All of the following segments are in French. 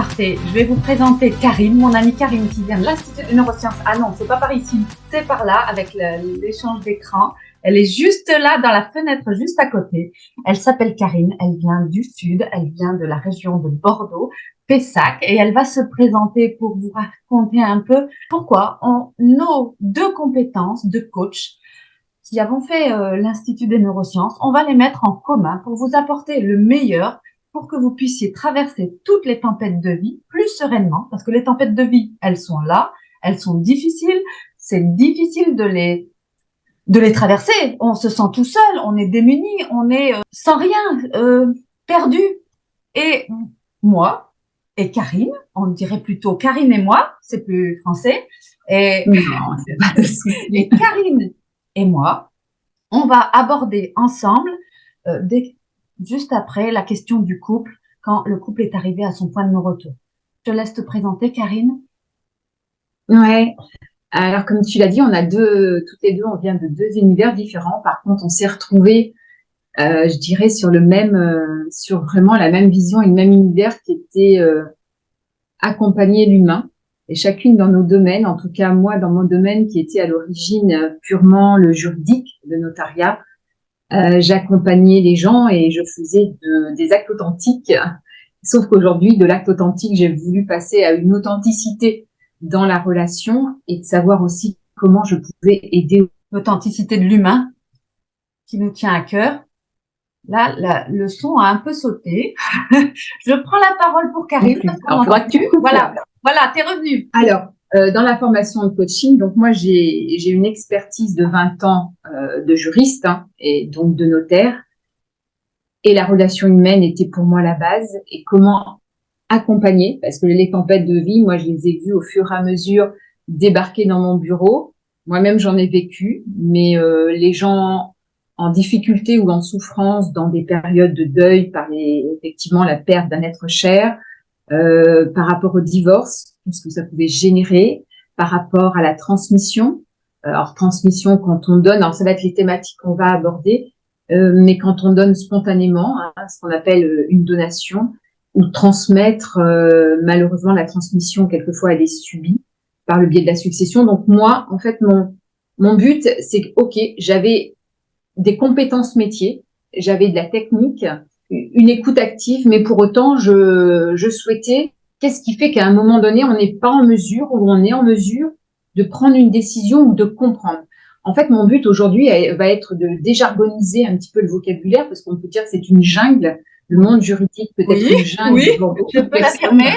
Parfait. Je vais vous présenter Karine, mon amie Karine qui vient de l'Institut des neurosciences. Ah non, c'est pas par ici, c'est par là avec l'échange d'écran. Elle est juste là dans la fenêtre, juste à côté. Elle s'appelle Karine, elle vient du sud, elle vient de la région de Bordeaux, Pessac, et elle va se présenter pour vous raconter un peu pourquoi nos deux compétences de coach qui avons fait l'Institut des neurosciences, on va les mettre en commun pour vous apporter le meilleur pour que vous puissiez traverser toutes les tempêtes de vie plus sereinement, parce que les tempêtes de vie, elles sont là, elles sont difficiles, c'est difficile de les traverser. On se sent tout seul, on est démuni, on est sans rien, perdu. Et moi et Karine, on dirait plutôt Karine et moi, c'est plus français. Et, non, c'est pas de souci. Et Karine et moi, on va aborder ensemble juste après la question du couple, quand le couple est arrivé à son point de non-retour. Je te laisse te présenter, Karine. Ouais. Alors, comme tu l'as dit, toutes les deux, on vient de deux univers différents. Par contre, on s'est retrouvés, je dirais, sur vraiment la même vision et le même univers qui était accompagner l'humain. Et chacune dans nos domaines, en tout cas moi dans mon domaine qui était à l'origine purement le juridique, le notariat, j'accompagnais les gens et je faisais des actes authentiques. Sauf qu'aujourd'hui, de l'acte authentique, j'ai voulu passer à une authenticité dans la relation et de savoir aussi comment je pouvais aider. L'authenticité de l'humain qui nous tient à cœur. Là, le son a un peu sauté. Je prends la parole pour Karine. Alors, voilà, t'es revenue. Alors, dans la formation de coaching, donc moi, j'ai une expertise de 20 ans de juriste et donc de notaire. Et la relation humaine était pour moi la base. Et comment accompagner, parce que les tempêtes de vie, moi, je les ai vues au fur et à mesure débarquer dans mon bureau. Moi-même, j'en ai vécu, mais les gens en difficulté ou en souffrance dans des périodes de deuil par effectivement la perte d'un être cher, par rapport au divorce, tout ce que ça pouvait générer, par rapport à la transmission. Alors, transmission quand on donne, alors ça va être les thématiques qu'on va aborder, mais quand on donne spontanément, ce qu'on appelle une donation, ou transmettre, malheureusement, la transmission, quelquefois, elle est subie par le biais de la succession. Donc, moi, en fait, mon but, c'est que, OK, j'avais des compétences métiers, j'avais de la technique, une écoute active, mais pour autant, je souhaitais, qu'est-ce qui fait qu'à un moment donné, on n'est pas en mesure ou on est en mesure de prendre une décision ou de comprendre. En fait, mon but aujourd'hui va être de déjargoniser un petit peu le vocabulaire, parce qu'on peut dire que c'est une jungle. Le monde juridique peut être une jungle. Oui, je peux l'affirmer.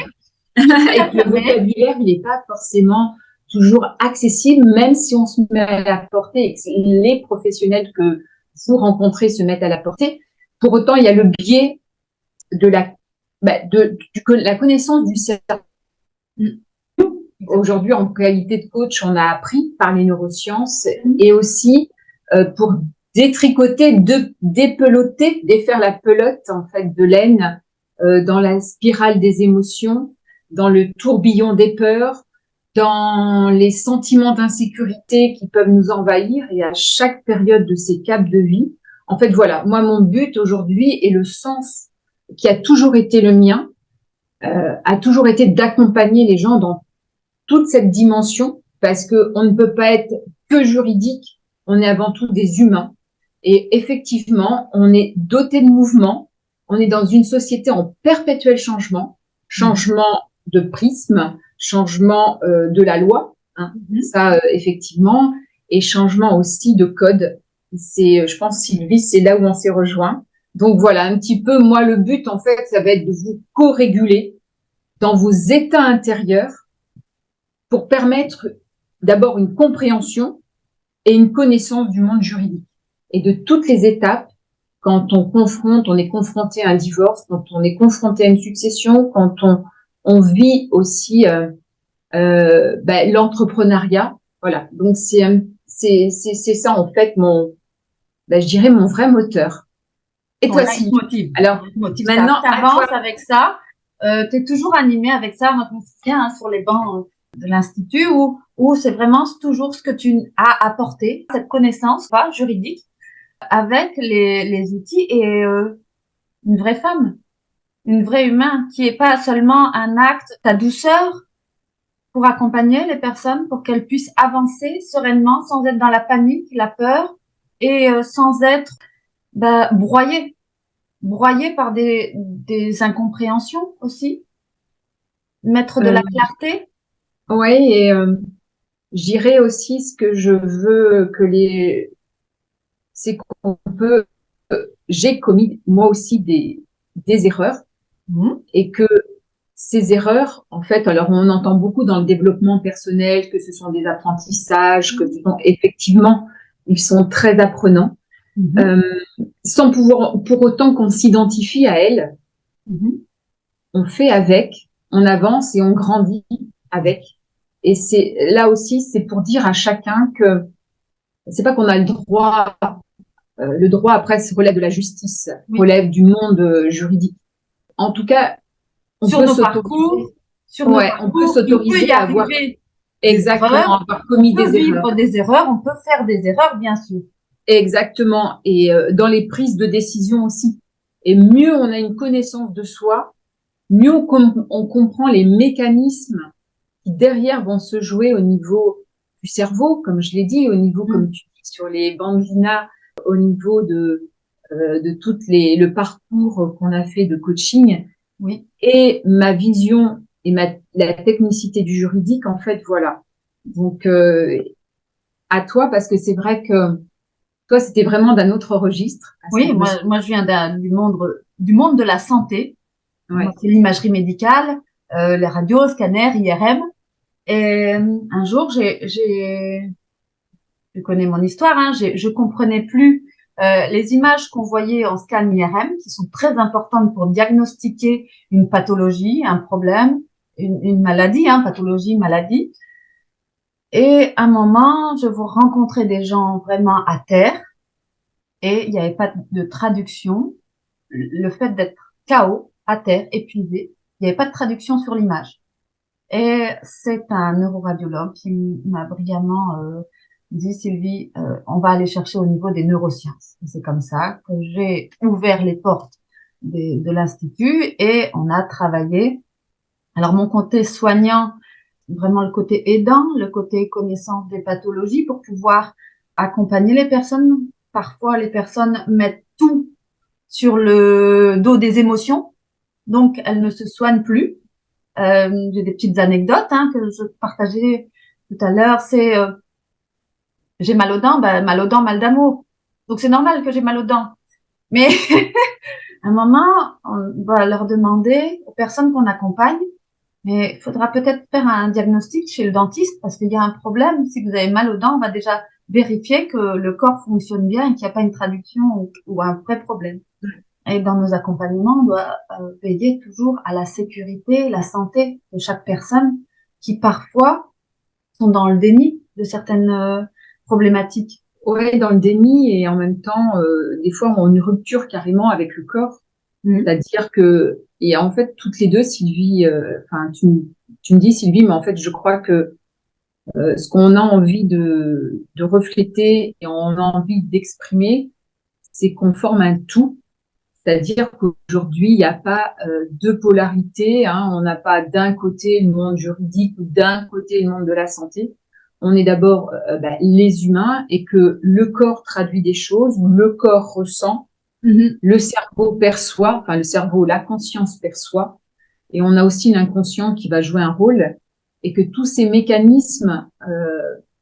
Et que le vocabulaire, il n'est pas forcément toujours accessible, même si on se met à la portée et que les professionnels que vous rencontrez se mettent à la portée. Pour autant, il y a le biais de la connaissance du cerveau. Aujourd'hui, en qualité de coach, on a appris par les neurosciences et aussi pour détricoter, dépeloter, défaire la pelote en fait de laine dans la spirale des émotions, dans le tourbillon des peurs, dans les sentiments d'insécurité qui peuvent nous envahir et à chaque période de ces caps de vie. En fait, voilà, moi, mon but aujourd'hui et le sens qui a toujours été le mien, a toujours été d'accompagner les gens dans toute cette dimension, parce qu'on ne peut pas être que juridique, on est avant tout des humains. Et effectivement, on est doté de mouvement, on est dans une société en perpétuel changement, changement de prisme, changement de la loi, ça effectivement, et changement aussi de code. Je pense, Sylvie, c'est là où on s'est rejoint. Donc voilà, un petit peu, moi, le but, en fait, ça va être de vous co-réguler dans vos états intérieurs pour permettre d'abord une compréhension et une connaissance du monde juridique et de toutes les étapes quand on est confronté à un divorce, quand on est confronté à une succession, quand on vit aussi l'entrepreneuriat. Voilà, donc c'est ça en fait je dirais mon vrai moteur. Et toi, si alors maintenant, tu avances avec ça. Tu es toujours animé avec ça. Moi, je me souviens sur les bancs de l'Institut où c'est vraiment toujours ce que tu as apporté, cette connaissance juridique avec les outils et une vraie femme. une vraie humain, qui est pas seulement un acte, ta douceur pour accompagner les personnes, pour qu'elles puissent avancer sereinement, sans être dans la panique, la peur, et sans être broyées par des incompréhensions aussi, mettre de la Euh, clarté. ouais, et j'irais aussi ce que je veux c'est qu'on peut, j'ai commis moi aussi des erreurs Mhm. et que ces erreurs, en fait, alors on entend beaucoup dans le développement personnel que ce sont des apprentissages, que ce sont effectivement, ils sont très apprenants, Mhm. euh, sans pouvoir, pour autant qu'on s'identifie à elles, Mhm. on fait avec, on avance et on grandit avec. Et c'est là aussi, c'est pour dire à chacun que c'est pas qu'on a le droit après relève de la justice, Oui. relève du monde juridique. En tout cas, on Sur peut nos parcours, s'autoriser, sur nos ouais, on peut parcours, il peut y s'autoriser à avoir arriver des exactement erreurs. avoir On commis peut des erreurs. vivre des erreurs, on peut faire des erreurs, bien sûr. Exactement. Et dans les prises de décision aussi. Et mieux on a une connaissance de soi, mieux on comprend les mécanismes qui derrière vont se jouer au niveau du cerveau, comme je l'ai dit, au niveau, comme Mhm. tu dis, sur les bandes LINA, au niveau de le parcours qu'on a fait de coaching Oui. et ma vision et la technicité du juridique, en fait, voilà. Donc, à toi, parce que c'est vrai que toi, c'était vraiment d'un autre registre, à ce que Oui, je me moi, je viens du monde de la santé. Moi, Ouais. c'est l'imagerie médicale, les radios, scanners, IRM. Et un jour, je connais mon histoire, hein, je comprenais plus les images qu'on voyait en scan IRM, qui sont très importantes pour diagnostiquer une pathologie, un problème, une maladie, hein, pathologie, maladie. Et à un moment, je vous rencontrais des gens vraiment à terre et il n'y avait pas de traduction. Le fait d'être KO, à terre, épuisé, il n'y avait pas de traduction sur l'image. Et c'est un neuroradiologue qui m'a brillamment dit, Sylvie, on va aller chercher au niveau des neurosciences. Et c'est comme ça que j'ai ouvert les portes de l'Institut et on a travaillé. Alors mon côté soignant, vraiment le côté aidant, le côté connaissance des pathologies pour pouvoir accompagner les personnes. Parfois, les personnes mettent tout sur le dos des émotions, donc elles ne se soignent plus. J'ai des petites anecdotes hein, que je partageais tout à l'heure. C'est j'ai mal aux dents, mal aux dents, mal d'amour. Donc c'est normal que j'ai mal aux dents. Mais à un moment, on va leur demander aux personnes qu'on accompagne, mais il faudra peut-être faire un diagnostic chez le dentiste parce qu'il y a un problème. Si vous avez mal aux dents, on va déjà vérifier que le corps fonctionne bien et qu'il n'y a pas une traduction ou un vrai problème. Et dans nos accompagnements, on doit veiller toujours à la sécurité, la santé de chaque personne qui parfois sont dans le déni de certaines problématiques. Ouais, dans le déni et en même temps, des fois, on a une rupture carrément avec le corps. Mmh. C'est-à-dire que, et en fait, toutes les deux, Sylvie, enfin, tu me dis, Sylvie, mais en fait, je crois que ce qu'on a envie de refléter et on a envie d'exprimer, c'est qu'on forme un tout. C'est-à-dire qu'aujourd'hui, il n'y a pas deux polarités. Hein, on n'a pas d'un côté le monde juridique ou d'un côté le monde de la santé. On est d'abord les humains et que le corps traduit des choses, le corps ressent, Mmh. le cerveau perçoit, enfin le cerveau, la conscience perçoit, et on a aussi l'inconscient qui va jouer un rôle, et que tous ces mécanismes,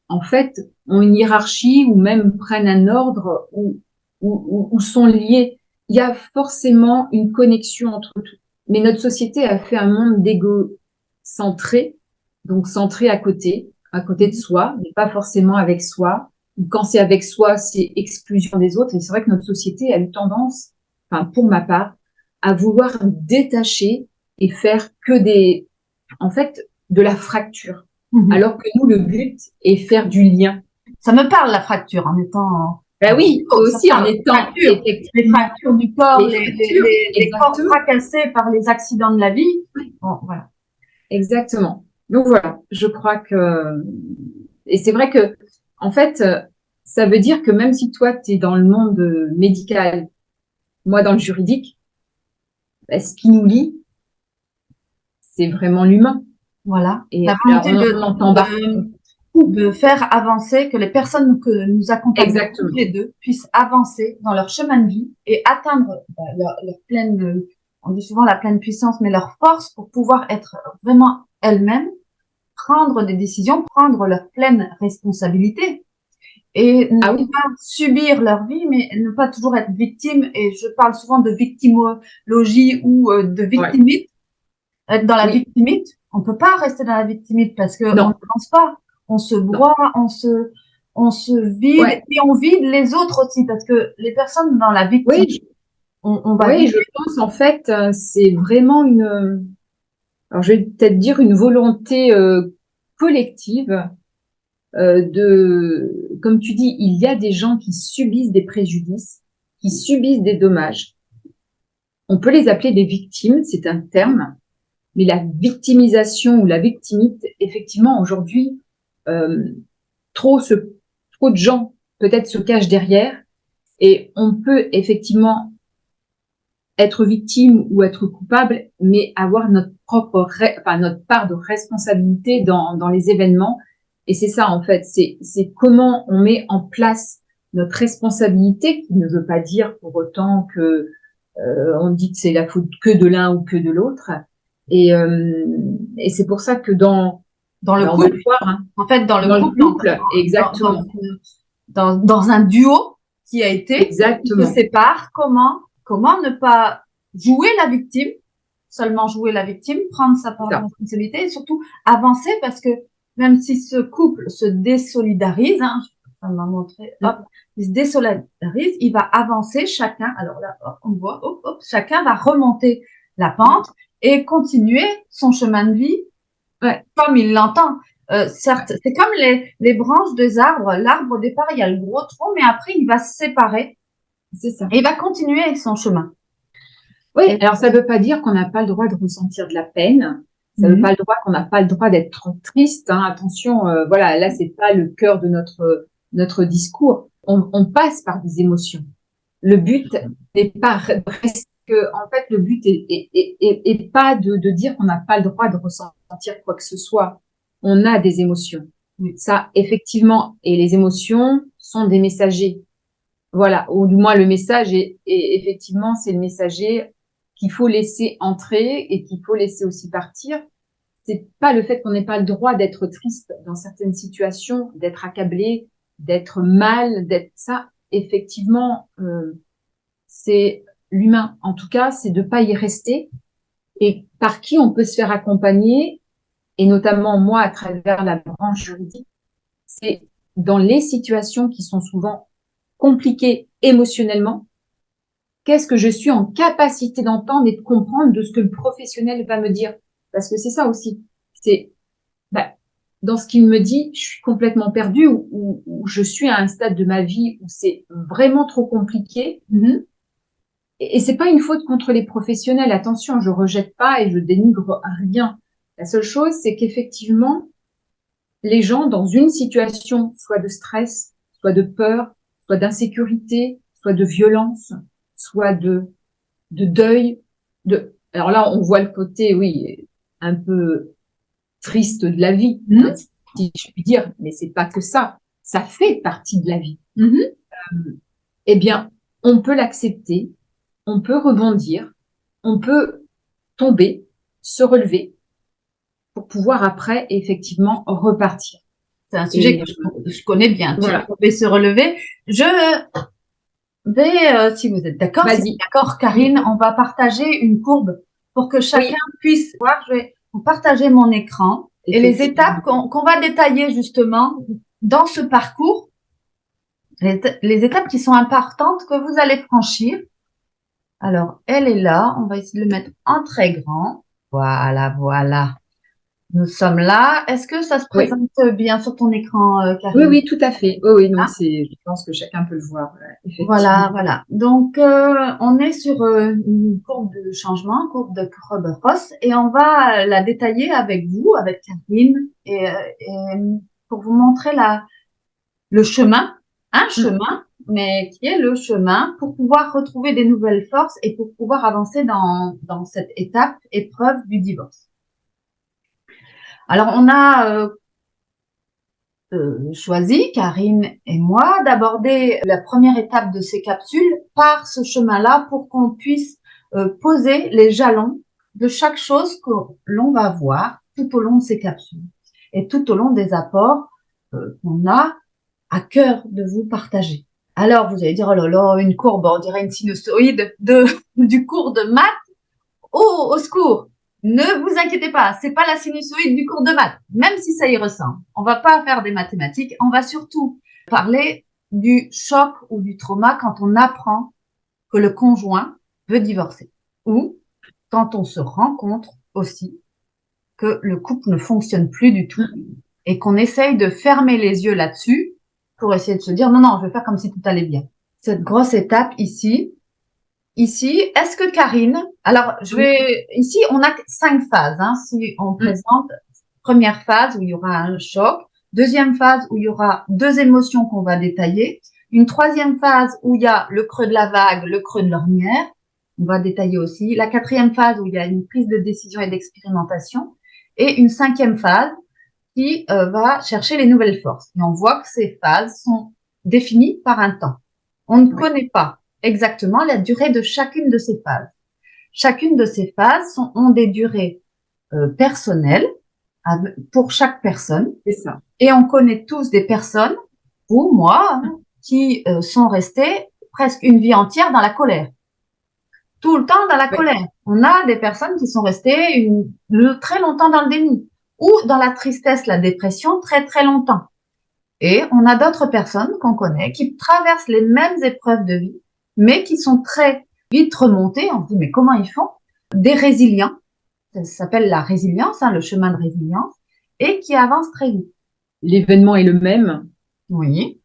en fait, ont une hiérarchie ou même prennent un ordre ou sont liés. Il y a forcément une connexion entre tout. Mais notre société a fait un monde d'égo-centré, donc centré à côté de soi, mais pas forcément avec soi. Quand c'est avec soi, c'est exclusion des autres. Et c'est vrai que notre société a eu tendance, enfin pour ma part, à vouloir détacher et faire que en fait, de la fracture. Mmh. Alors que nous, le but est faire du lien. Ça me parle la fracture en étant Ben oui, ça aussi en parle. étant Fracture, les effectivement fractures du corps, les fractures, les corps exactement, fracassés par les accidents de la vie. Bon, voilà. exactement. Donc voilà, je crois que et c'est vrai que en fait, ça veut dire que même si toi tu es dans le monde médical, moi dans le juridique, ce qui nous lie, c'est vraiment l'humain. Voilà. Et La alors, volonté on entend de faire avancer, que les personnes que nous accompagnons exactement. toutes les deux puissent avancer dans leur chemin de vie et atteindre leur pleine, on dit souvent la pleine puissance, mais leur force pour pouvoir être vraiment elles-mêmes, prendre des décisions, prendre leur pleine responsabilité et ne Ah oui, pas subir leur vie, mais ne pas toujours être victime. Et je parle souvent de victimologie ou de ouais, victimite. Être dans la oui, victimite, on peut pas rester dans la victimite parce que on non, n'avance pas. On se non, broie, on se vide ouais, et on vide les autres aussi parce que les personnes dans la victime, oui, on va oui, vider. je pense en fait, c'est vraiment alors je vais peut-être dire une volonté collective comme tu dis, il y a des gens qui subissent des préjudices, qui subissent des dommages. On peut les appeler des victimes, c'est un terme, mais la victimisation ou la victimite, effectivement, aujourd'hui, euh, trop, trop de gens peut-être se cachent derrière et on peut effectivement être victime ou être coupable, mais avoir notre notre part de responsabilité dans les événements. Et c'est ça, en fait, c'est comment on met en place notre responsabilité, qui ne veut pas dire pour autant que on dit que c'est la faute que de l'un ou que de l'autre. Et, euh, et c'est pour ça que Dans le on va couple, le voir, hein, en fait, dans le dans le couple, couple, exactement, dans un duo qui a été, qui se exactement, sépare, comment ne pas jouer la victime, seulement jouer la victime, prendre sa c'est part de ça, responsabilité et surtout avancer parce que même si ce couple se désolidarise, hein, ça m'a montré, hop, il se désolidarise, il va avancer chacun, alors là, hop, on voit, hop, hop, chacun va remonter la pente et continuer son chemin de vie ouais, comme il l'entend. ouais, Certes, c'est comme les branches des arbres. L'arbre, au départ, il y a le gros tronc, mais après, il va se séparer c'est ça. et il va continuer son chemin. Oui, Et, alors ça ne veut pas dire qu'on n'a pas le droit de ressentir de la peine. Ça ne veut Mhm. pas le droit qu'on n'a pas le droit d'être triste. Hein. Attention, voilà, là c'est pas le cœur de notre discours. On passe par des émotions. Le but n'est pas presque, en fait, le but est pas de dire qu'on n'a pas le droit de ressentir quoi que ce soit. On a des émotions. Oui. Ça, effectivement, et les émotions sont des messagers. Voilà, ou du moins le message effectivement, c'est le messager qu'il faut laisser entrer et qu'il faut laisser aussi partir. C'est pas le fait qu'on n'ait pas le droit d'être triste dans certaines situations, d'être accablé, d'être mal, d'être ça. Effectivement, c'est l'humain. En tout cas, c'est de pas y rester et par qui on peut se faire accompagner et notamment moi à travers la branche juridique, c'est dans les situations qui sont souvent compliquées émotionnellement. Qu'est-ce que je suis en capacité d'entendre et de comprendre de ce que le professionnel va me dire? Parce que c'est ça aussi. C'est, bah, dans ce qu'il me dit, je suis complètement perdue ou je suis à un stade de ma vie où c'est vraiment trop compliqué. Mhm. Et c'est pas une faute contre les professionnels. Attention, je rejette pas et je dénigre rien. La seule chose, c'est qu'effectivement, les gens dans une situation, soit de stress, soit de peur, soit d'insécurité, soit de violence, soit de deuil. Alors là, on voit le côté, oui, un peu triste de la vie, hein, Mhm. si je puis dire, mais c'est pas que ça. Ça fait partie de la vie. Mhm. Eh bien, on peut l'accepter, on peut rebondir, on peut tomber, se relever pour pouvoir après effectivement repartir. C'est un sujet Et que je connais bien. Tu voilà, vais se relever. Je vais, si vous êtes d'accord, si vous vas-y. êtes d'accord, Oui, Karine, on va partager une courbe pour que chacun oui, puisse voir. Je vais partager mon écran et les étapes effectivement. qu'on va détailler justement dans ce parcours, les étapes qui sont importantes que vous allez franchir. Alors, elle est là. On va essayer de le mettre en très grand. Voilà, voilà. Nous sommes là. Est-ce que ça se Oui. présente bien sur ton écran, Oui, Karine? oui, tout à fait. Oui, oui, non, Ah, je pense que chacun peut le voir, voilà, effectivement. voilà. Donc, on est sur une courbe de changement, courbe de Krober-Ross, et on va la détailler avec vous, avec Karine, et pour vous montrer le chemin, un Mm. chemin. mais qui est le chemin pour pouvoir retrouver des nouvelles forces et pour pouvoir avancer dans cette épreuve du divorce. Alors, on a choisi, Karine et moi, d'aborder la première étape de ces capsules par ce chemin-là pour qu'on puisse poser les jalons de chaque chose que l'on va voir tout au long de ces capsules et tout au long des apports qu'on a à cœur de vous partager. Alors, vous allez dire, oh là là, une courbe, on dirait une sinusoïde du cours de maths. Oh, au secours! Ne vous inquiétez pas, c'est pas la sinusoïde du cours de maths, même si ça y ressemble. On va pas faire des mathématiques, on va surtout parler du choc ou du trauma quand on apprend que le conjoint veut divorcer ou quand on se rend compte aussi que le couple ne fonctionne plus du tout et qu'on essaye de fermer les yeux là-dessus pour essayer de se dire non, non, je vais faire comme si tout allait bien. Cette grosse étape ici, est-ce que Karine, alors ici on a 5 phases, hein, si on présente première phase où il y aura un choc, deuxième phase où il y aura 2 émotions qu'on va détailler, une troisième phase où il y a le creux de la vague, le creux de l'ornière, on va détailler aussi, la quatrième phase où il y a une prise de décision et d'expérimentation, et une cinquième phase qui va chercher les nouvelles forces. Et on voit que ces phases sont définies par un temps. On ne connaît pas exactement la durée de chacune de ces phases. Chacune de ces phases ont des durées personnelles pour chaque personne. C'est ça. Et on connaît tous des personnes, ou moi, qui sont restées presque une vie entière dans la colère. Tout le temps dans la colère. On a des personnes qui sont restées très longtemps dans le déni ou dans la tristesse, la dépression, très très longtemps. Et on a d'autres personnes qu'on connaît qui traversent les mêmes épreuves de vie, mais qui sont très vite remontées. On se dit, mais comment ils font? Des résilients, ça s'appelle la résilience, hein, le chemin de résilience, et qui avancent très vite. L'événement est le même. Oui.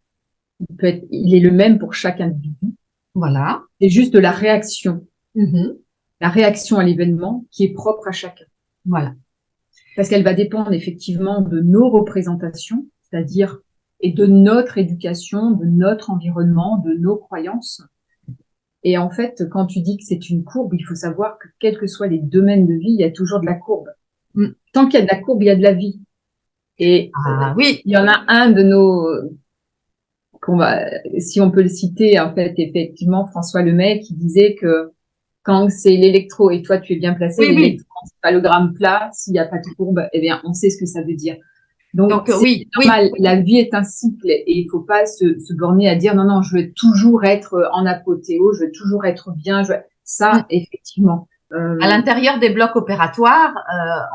Il est le même pour chaque individu. Voilà. C'est juste la réaction. Mm-hmm. La réaction à l'événement qui est propre à chacun. Voilà. Parce qu'elle va dépendre effectivement de nos représentations, c'est-à-dire et de notre éducation, de notre environnement, de nos croyances. Et en fait, quand tu dis que c'est une courbe, il faut savoir que quels que soient les domaines de vie, il y a toujours de la courbe. Tant qu'il y a de la courbe, il y a de la vie. Et oui, il y en a un de nos si on peut le citer, en fait, effectivement, François Lemay qui disait que quand c'est l'électro et toi tu es bien placé, l'électro, c'est pas le gramme plat, s'il n'y a pas de courbe, eh bien, on sait ce que ça veut dire. Donc c'est normal, la vie est un cycle et il faut pas se borner à dire non, non, je veux toujours être en apothéose, je veux toujours être bien, ça, effectivement. À l'intérieur des blocs opératoires,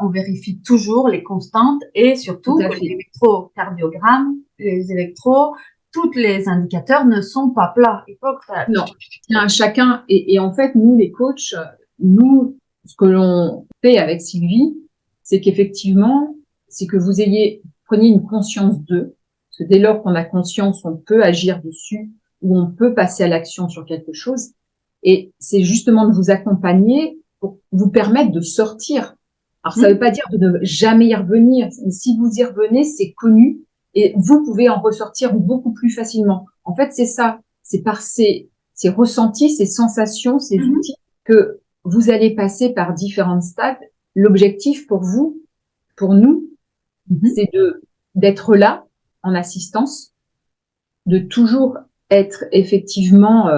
on vérifie toujours les constantes et surtout que les électrocardiogramme, les électros, tous les indicateurs ne sont pas plats. Il faut que ça... Non, chacun. Et en fait, nous, les coachs, nous, ce que l'on fait avec Sylvie, c'est qu'effectivement, c'est que vous preniez une conscience d'eux. Parce que dès lors qu'on a conscience, on peut agir dessus ou on peut passer à l'action sur quelque chose. Et c'est justement de vous accompagner pour vous permettre de sortir. Alors, ça ne veut pas dire de ne jamais y revenir. Si vous y revenez, c'est connu et vous pouvez en ressortir beaucoup plus facilement. En fait, c'est ça. C'est par ces ressentis, ces sensations, ces outils que vous allez passer par différents stades. L'objectif pour vous, pour nous, c'est d'être là en assistance, de toujours être effectivement,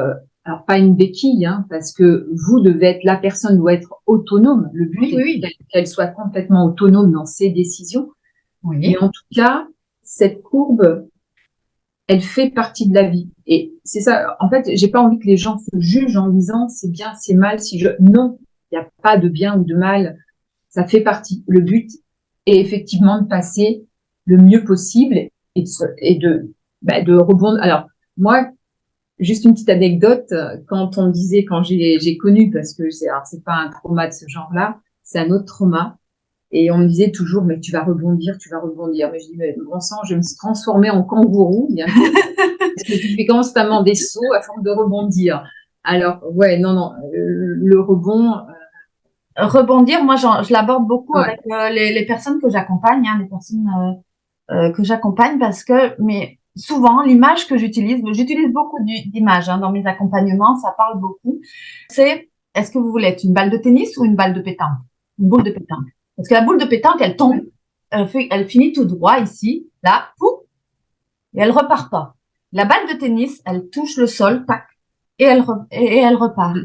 alors pas une béquille, hein, parce que vous devez être, la personne doit être autonome. Le but est qu'elle soit complètement autonome dans ses décisions. Mais en tout cas, cette courbe, elle fait partie de la vie. Et c'est ça, en fait, j'ai pas envie que les gens se jugent en disant c'est bien, c'est mal, non, il n'y a pas de bien ou de mal. Ça fait partie. Le but est effectivement de passer le mieux possible et de rebondir. Alors, moi, juste une petite anecdote, quand on me disait, quand j'ai connu, parce que c'est pas un trauma de ce genre-là, c'est un autre trauma. Et on me disait toujours, mais tu vas rebondir, tu vas rebondir. Mais je dis, mais bon sang, je me suis transformée en kangourou, bien sûr, parce que je fais constamment des sauts afin de rebondir. Alors, ouais, non, le rebond. Rebondir, moi, je l'aborde beaucoup avec les personnes que j'accompagne, hein, les personnes que j'accompagne, parce que, mais souvent, l'image que j'utilise beaucoup d'images dans mes accompagnements, ça parle beaucoup, c'est est-ce que vous voulez être une balle de tennis ou une balle de pétanque? Une boule de pétanque. Parce que la boule de pétanque, elle tombe, elle finit tout droit ici, là, pouf, et elle repart pas. La balle de tennis, elle touche le sol, tac, et elle repart.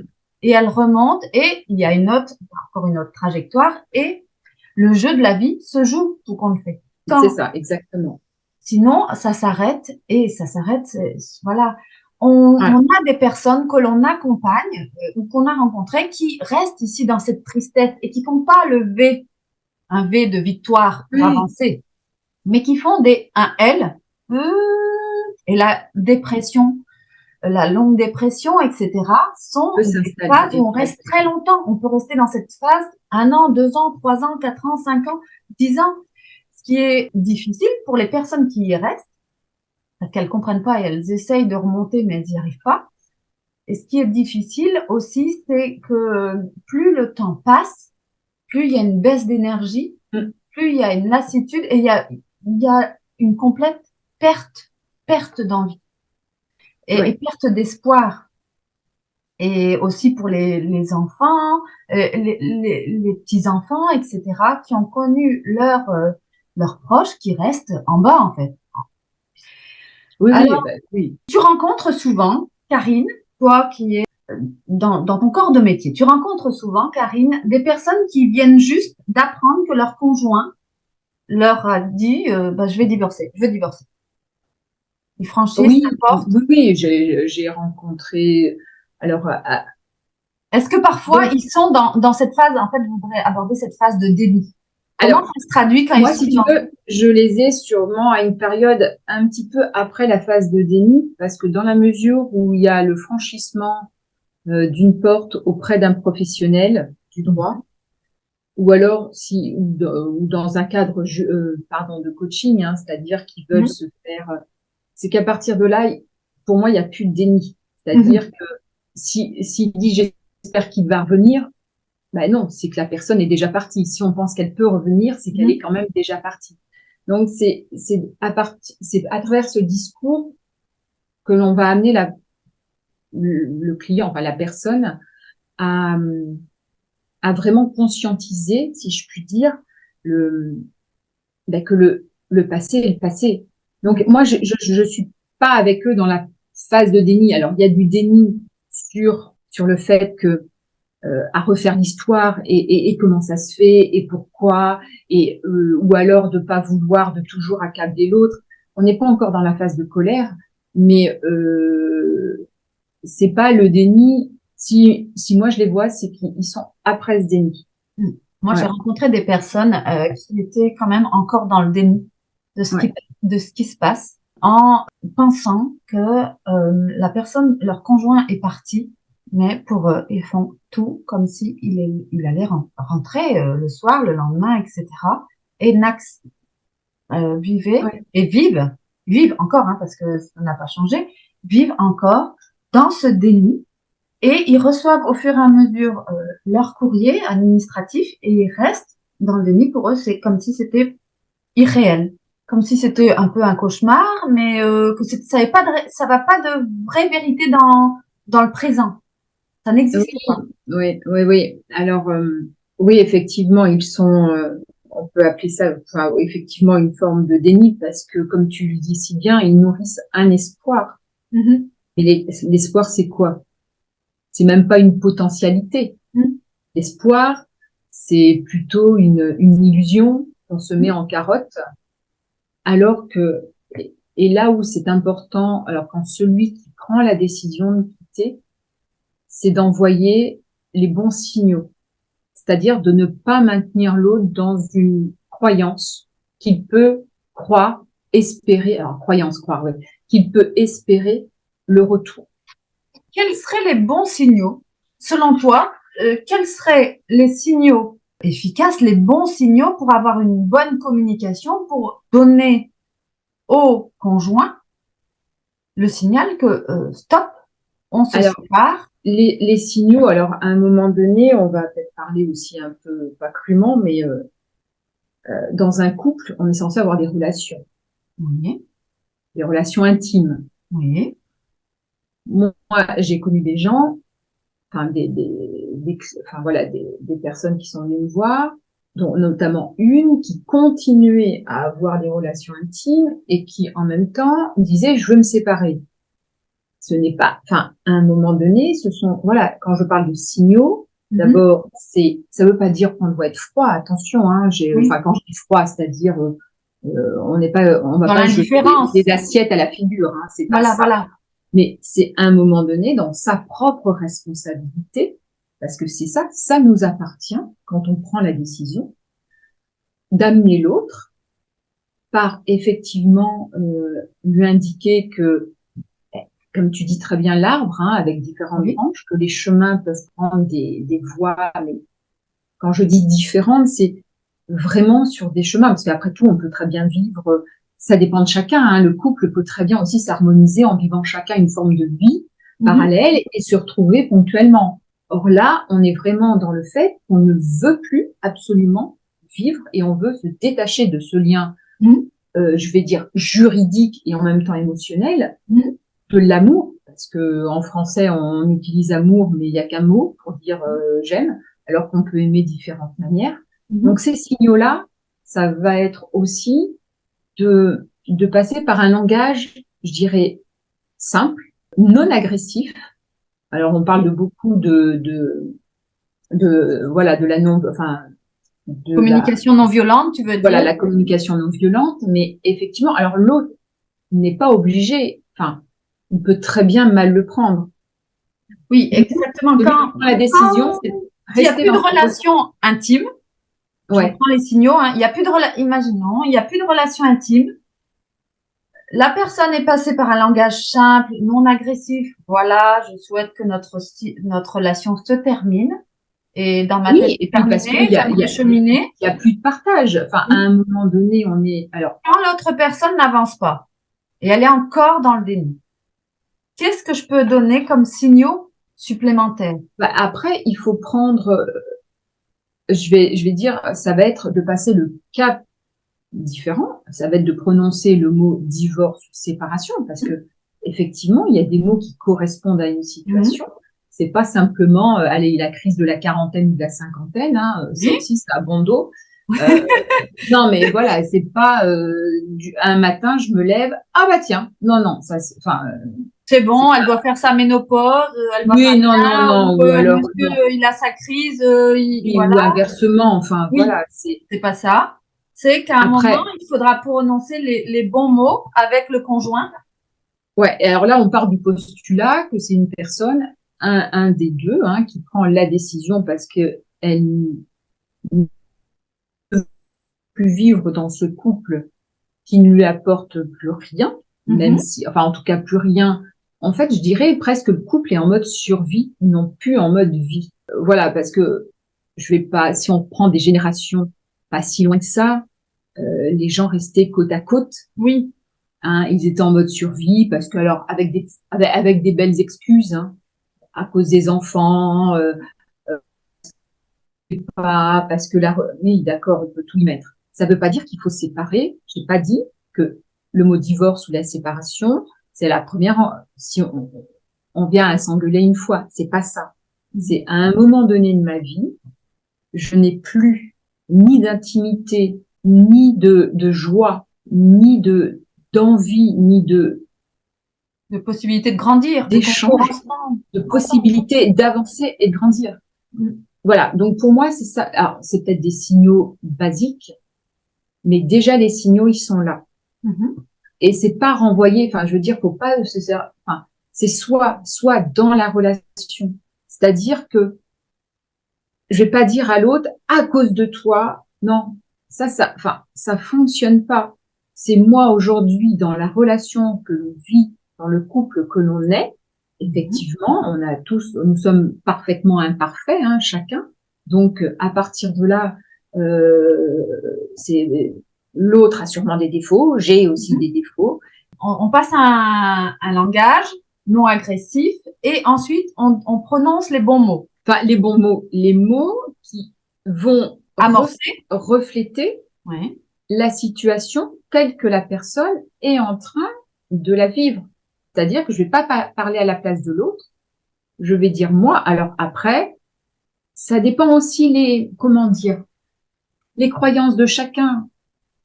Et elle remonte, et il y a encore une autre trajectoire, et le jeu de la vie se joue tout qu'on le fait. C'est ça, exactement. Sinon, ça s'arrête et ça s'arrête. Voilà. On a des personnes que l'on accompagne ou qu'on a rencontrées qui restent ici dans cette tristesse et qui font pas le V, un V de victoire pour avancer, mais qui font un L et la dépression, la longue dépression, etc. sont des phases où on reste très longtemps. On peut rester dans cette phase 1 an, 2 ans, 3 ans, 4 ans, 5 ans, 10 ans. Ce qui est difficile pour les personnes qui y restent, parce qu'elles comprennent pas et elles essayent de remonter, mais elles n'y arrivent pas. Et ce qui est difficile aussi, c'est que plus le temps passe, plus il y a une baisse d'énergie, plus il y a une lassitude et il y a une complète perte d'envie et perte d'espoir. Et aussi pour les enfants, les petits-enfants, etc., qui ont connu leurs proches qui restent en bas, en fait. Alors, tu rencontres souvent, Karine, toi qui es dans ton corps de métier, tu rencontres souvent, Karine, des personnes qui viennent juste d'apprendre que leur conjoint leur a dit je vais divorcer, je veux divorcer. Ils franchissent la porte. Oui, j'ai rencontré. Alors, est-ce que parfois ils sont dans cette phase, en fait, je voudrais aborder cette phase de déni. Comment ça se traduit quand moi, si tu veux, je les ai sûrement à une période un petit peu après la phase de déni, parce que dans la mesure où il y a le franchissement d'une porte auprès d'un professionnel du droit, ou alors ou dans un cadre de coaching, hein, c'est-à-dire qu'ils veulent se faire, c'est qu'à partir de là, pour moi, il n'y a plus de déni. C'est-à-dire que s'il dit j'espère qu'il va revenir, ben non, c'est que la personne est déjà partie. Si on pense qu'elle peut revenir, c'est qu'elle est quand même déjà partie. Donc c'est à travers ce discours que l'on va amener le client, enfin la personne, à vraiment conscientiser, si je puis dire, que le passé est le passé. Donc moi, je suis pas avec eux dans la phase de déni. Alors il y a du déni sur le fait que à refaire l'histoire et comment ça se fait et pourquoi et ou alors de pas vouloir de toujours accabler l'autre. On n'est pas encore dans la phase de colère, mais c'est pas le déni. Si moi je les vois, c'est qu'ils sont après ce déni. Moi, j'ai rencontré des personnes qui étaient quand même encore dans le déni de ce qui se passe, en pensant que leur conjoint est parti, mais pour eux, ils font tout comme si il allait rentrer le soir, le lendemain, etc. Et vivent encore, hein, parce que ça n'a pas changé, vivent encore dans ce déni. Et ils reçoivent au fur et à mesure leur courrier administratif et ils restent dans le déni. Pour eux, c'est comme si c'était irréel, comme si c'était un peu un cauchemar, mais que ça n'avait pas ça va pas de vraie vérité dans le présent. Ça n'existe pas. Oui. Alors, oui, effectivement, ils sont, on peut appeler ça, enfin, effectivement, une forme de déni parce que, comme tu le dis si bien, ils nourrissent un espoir. Mais l'espoir, c'est quoi? C'est même pas une potentialité. L'espoir, c'est plutôt une illusion qu'on se met en carotte, alors que, et là où c'est important, alors quand celui qui prend la décision de quitter, c'est d'envoyer les bons signaux, c'est-à-dire de ne pas maintenir l'autre dans une croyance qu'il peut croire, espérer, alors croire, oui, qu'il peut espérer le retour. Quels seraient les bons signaux, selon toi, quels seraient les signaux efficaces, les bons signaux pour avoir une bonne communication, pour donner au conjoint le signal que stop, on se sépare? Les signaux, alors à un moment donné, on va peut-être parler aussi un peu, pas crûment, mais dans un couple, on est censé avoir des relations. Oui. les relations intimes. Oui. Moi, j'ai connu des gens, enfin enfin voilà, des personnes qui sont venues me voir, dont notamment une qui continuait à avoir des relations intimes et qui en même temps disait je veux me séparer. Ce n'est pas, enfin, à un moment donné, ce sont, voilà, quand je parle de signaux, d'abord, ça veut pas dire qu'on doit être froid, attention, hein, Oui. enfin, quand je dis froid, c'est-à-dire, on va Dans pas jeter l'indifférence. des assiettes à la figure, hein, c'est pas Voilà, ça. voilà. Mais c'est à un moment donné, dans sa propre responsabilité, parce que c'est ça, ça nous appartient quand on prend la décision d'amener l'autre par effectivement lui indiquer que, comme tu dis très bien, l'arbre, hein, avec différentes Oui. branches, que les chemins peuvent prendre des voies, mais quand je dis différentes, c'est vraiment sur des chemins, parce qu'après tout, on peut très bien vivre, ça dépend de chacun, hein, le couple peut très bien aussi s'harmoniser en vivant chacun une forme de vie parallèle et se retrouver ponctuellement. Or là, on est vraiment dans le fait qu'on ne veut plus absolument vivre et on veut se détacher de ce lien, je vais dire juridique et en même temps émotionnel, de l'amour, parce que en français on utilise amour, mais il y a qu'un mot pour dire j'aime, alors qu'on peut aimer de différentes manières. Donc ces signaux-là, ça va être aussi de passer par un langage, je dirais, simple, non agressif. Alors on parle de beaucoup voilà, de la non, enfin, de la, Communication non violente, tu veux voilà, dire? la communication non violente, mais effectivement, alors l'autre n'est pas obligé, enfin, il peut très bien mal le prendre. Oui, exactement. Celui qui prend la décision, c'est de S'il n'y a rester plus de dans sa relation intime, je ouais. reprends les signaux, hein, il y a plus de imaginons, il n'y a plus de relation intime. La personne est passée par un langage simple, non agressif. Voilà, je souhaite que notre relation se termine. Et dans ma tête, Oui, et c'est puis parce qu'il terminé, j'aimerais cheminer. y a plus de partage. Enfin, à un moment donné, on est, alors, Quand l'autre personne n'avance pas et elle est encore dans le déni, qu'est-ce que je peux donner comme signaux supplémentaires? bah, après, il faut prendre, je vais dire, ça va être de passer le cap différent. Ça va être de prononcer le mot divorce ou séparation, parce que, effectivement, il y a des mots qui correspondent à une situation. C'est pas simplement, allez, la crise de la quarantaine ou de la cinquantaine, hein, ça Oui, aussi, c'est à bon dos. Euh, non, mais voilà, c'est pas un matin, je me lève, ah bah tiens, non, non, ça, enfin, c'est c'est bon, elle pas, doit faire sa ménopause, elle va pas oui, non, non, bien, non, ou ou alors, monsieur, non, il a sa crise, oui, voilà. ou inversement, enfin, Oui, voilà, c'est, c'est pas ça. C'est qu'à un moment, après, il faudra prononcer les bons mots avec le conjoint. ouais, et alors là, on part du postulat que c'est une personne, un des deux, hein, qui prend la décision parce que elle ne peut plus vivre dans ce couple qui ne lui apporte plus rien, même si, enfin, en tout cas, plus rien. En fait, je dirais presque le couple est en mode survie, non plus en mode vie. Voilà, parce que je vais pas, si on prend des générations pas si loin que ça, les gens restaient côte à côte. Oui, Hein, ils étaient en mode survie parce que alors avec des belles excuses, hein, à cause des enfants, pas parce que oui, d'accord, on peut tout y mettre. Ça ne veut pas dire qu'il faut se séparer. J'ai pas dit que le mot divorce ou la séparation, c'est la première. Si on vient à s'engueuler une fois, c'est pas ça. C'est à un moment donné de ma vie, je n'ai plus ni d'intimité, ni de joie, ni d'envie, ni de possibilité de grandir, de construire d'échange, ensemble. de possibilité d'avancer et de grandir. Voilà. Donc pour moi, c'est ça. Alors, c'est peut-être des signaux basiques, mais déjà les signaux, ils sont là. Et c'est pas renvoyer. Enfin, je veux dire, faut pas enfin, c'est soit dans la relation, c'est-à-dire que je vais pas dire à l'autre à cause de toi. Non, enfin, ça fonctionne pas. C'est moi aujourd'hui dans la relation que l'on vit, dans le couple que l'on est. Effectivement, nous sommes parfaitement imparfaits, hein, chacun. Donc, à partir de là, euh, c'est l'autre a sûrement des défauts, j'ai aussi des défauts. On passe à un langage non agressif et ensuite on prononce les bons mots. Enfin, les mots qui vont Amorcer. refléter Oui. la situation telle que la personne est en train de la vivre. C'est-à-dire que je vais pas parler à la place de l'autre, je vais dire moi. Alors après, ça dépend aussi comment dire, les croyances de chacun.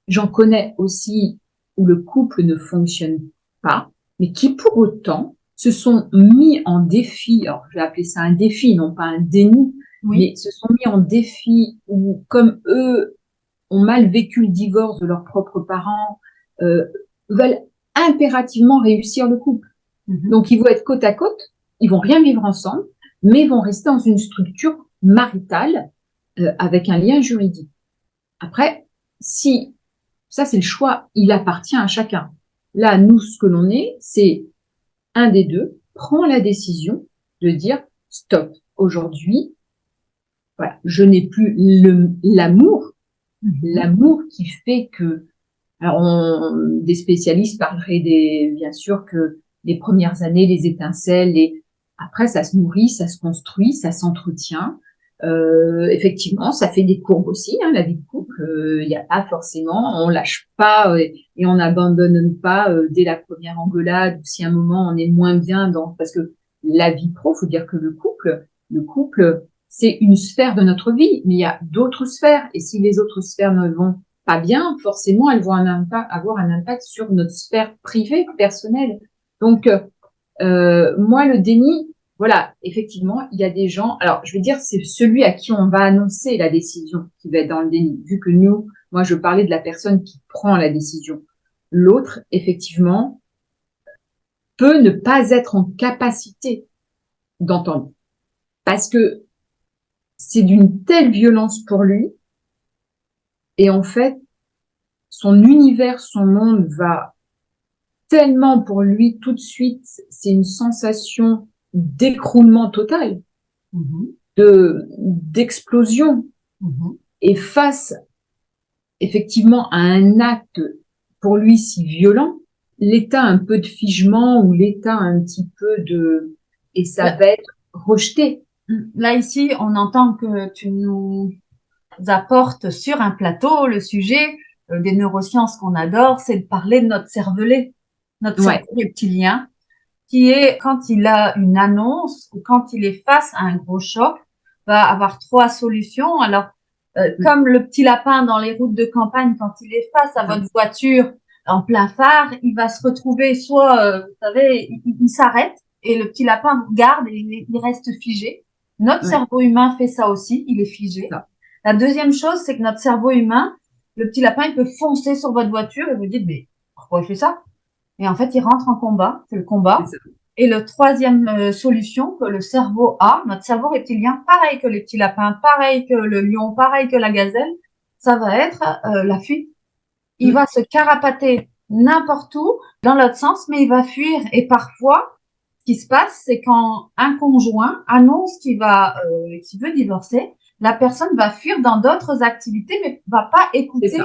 J'en connais aussi où le couple ne fonctionne pas, mais qui pour autant se sont mis en défi. Alors, je vais appeler ça un défi, non pas un déni, mais se sont mis en défi où, comme eux ont mal vécu le divorce de leurs propres parents, veulent impérativement réussir le couple. Donc, ils vont être côte à côte, ils vont rien vivre ensemble, mais ils vont rester dans une structure maritale avec un lien juridique. Après, si ça, c'est le choix, il appartient à chacun. Là, nous, ce que l'on est, c'est un des deux prend la décision de dire stop. Aujourd'hui, voilà, je n'ai plus l'amour qui fait que. Alors, des spécialistes parleraient bien sûr que les premières années, les étincelles, après, ça se nourrit, ça se construit, ça s'entretient. Effectivement, ça fait des courbes aussi, hein, la vie de couple. Il n'y a pas forcément, on lâche pas et on n'abandonne pas dès la première engueulade ou si à un moment on est moins bien parce que la vie pro, faut dire que le couple, c'est une sphère de notre vie, mais il y a d'autres sphères et si les autres sphères ne vont pas bien, forcément, elles vont avoir un impact sur notre sphère privée, personnelle. Donc, moi, le déni, voilà, effectivement, il y a des gens. Alors, je vais dire, c'est celui à qui on va annoncer la décision qui va être dans le déni. Vu que moi, je parlais de la personne qui prend la décision. L'autre, effectivement, peut ne pas être en capacité d'entendre. Parce que c'est d'une telle violence pour lui. Et en fait, son univers, son monde va tellement pour lui tout de suite, c'est une sensation d'écroulement total, d'explosion. Et face effectivement à un acte pour lui si violent, l'état un peu de figement ou l'état un petit peu et ça va être rejeté. Là, ici, on entend que tu nous apportes sur un plateau le sujet des neurosciences qu'on adore, c'est de parler de notre cervelet, notre cerveau reptilien, qui est, quand il a une annonce ou quand il est face à un gros choc, va avoir trois solutions. Alors, comme le petit lapin dans les routes de campagne, quand il est face à votre voiture en plein phare, il va se retrouver soit, vous savez, il s'arrête et le petit lapin vous regarde et il reste figé. Notre cerveau humain fait ça aussi, il est figé. La deuxième chose, c'est que notre cerveau humain, le petit lapin, il peut foncer sur votre voiture et vous dites, mais pourquoi il fait ça? Et en fait, il rentre en combat, c'est le combat. Et le troisième solution que le cerveau a, notre cerveau reptilien, pareil que les petits lapins, pareil que le lion, pareil que la gazelle, ça va être la fuite. Il va se carapater n'importe où, dans l'autre sens, mais il va fuir. Et parfois, ce qui se passe, c'est quand un conjoint annonce qu'il veut divorcer, la personne va fuir dans d'autres activités, mais va pas écouter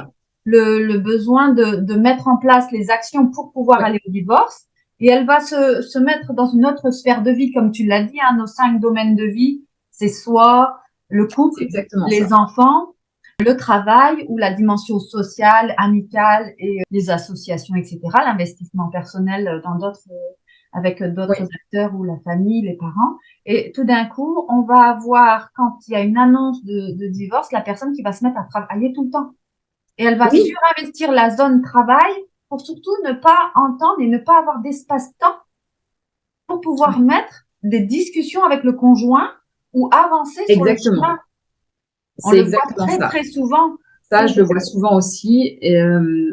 le besoin de mettre en place les actions pour pouvoir aller au divorce. Et elle va se mettre dans une autre sphère de vie, comme tu l'as dit, hein, nos 5 domaines de vie, c'est soit le couple, les enfants, le travail ou la dimension sociale, amicale et les associations, etc., l'investissement personnel dans avec d'autres acteurs ou la famille, les parents. Et tout d'un coup, on va avoir, quand il y a une annonce de divorce, la personne qui va se mettre à travailler tout le temps. Et elle va surinvestir la zone travail pour surtout ne pas entendre et ne pas avoir d'espace-temps pour pouvoir mettre des discussions avec le conjoint ou avancer sur le chemin. On le voit très souvent. Ça, je le vois souvent aussi. Et,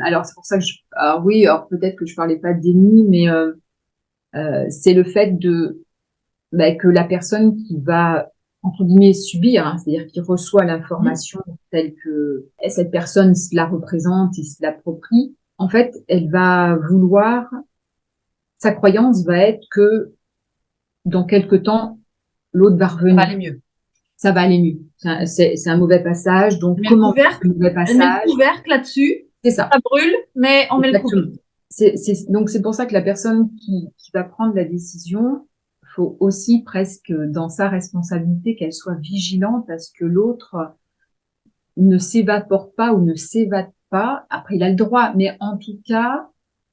alors, c'est pour ça que alors peut-être que je parlais pas de déni, mais c'est le fait que la personne qui va, entre guillemets, subir, hein, c'est-à-dire qui reçoit l'information telle que cette personne se la représente et se l'approprie, en fait, elle va vouloir, sa croyance va être que dans quelque temps, l'autre va revenir. Ça va aller mieux. Ça va aller mieux. C'est un mauvais passage. Donc, comment faire un mauvais passage? On met le couvercle là-dessus. C'est ça. Ça brûle, mais on met le couvercle. Donc, c'est pour ça que la personne qui va prendre la décision, faut aussi presque, dans sa responsabilité, qu'elle soit vigilante à ce que l'autre ne s'évapore pas ou ne s'évade pas. Après, il a le droit, mais en tout cas,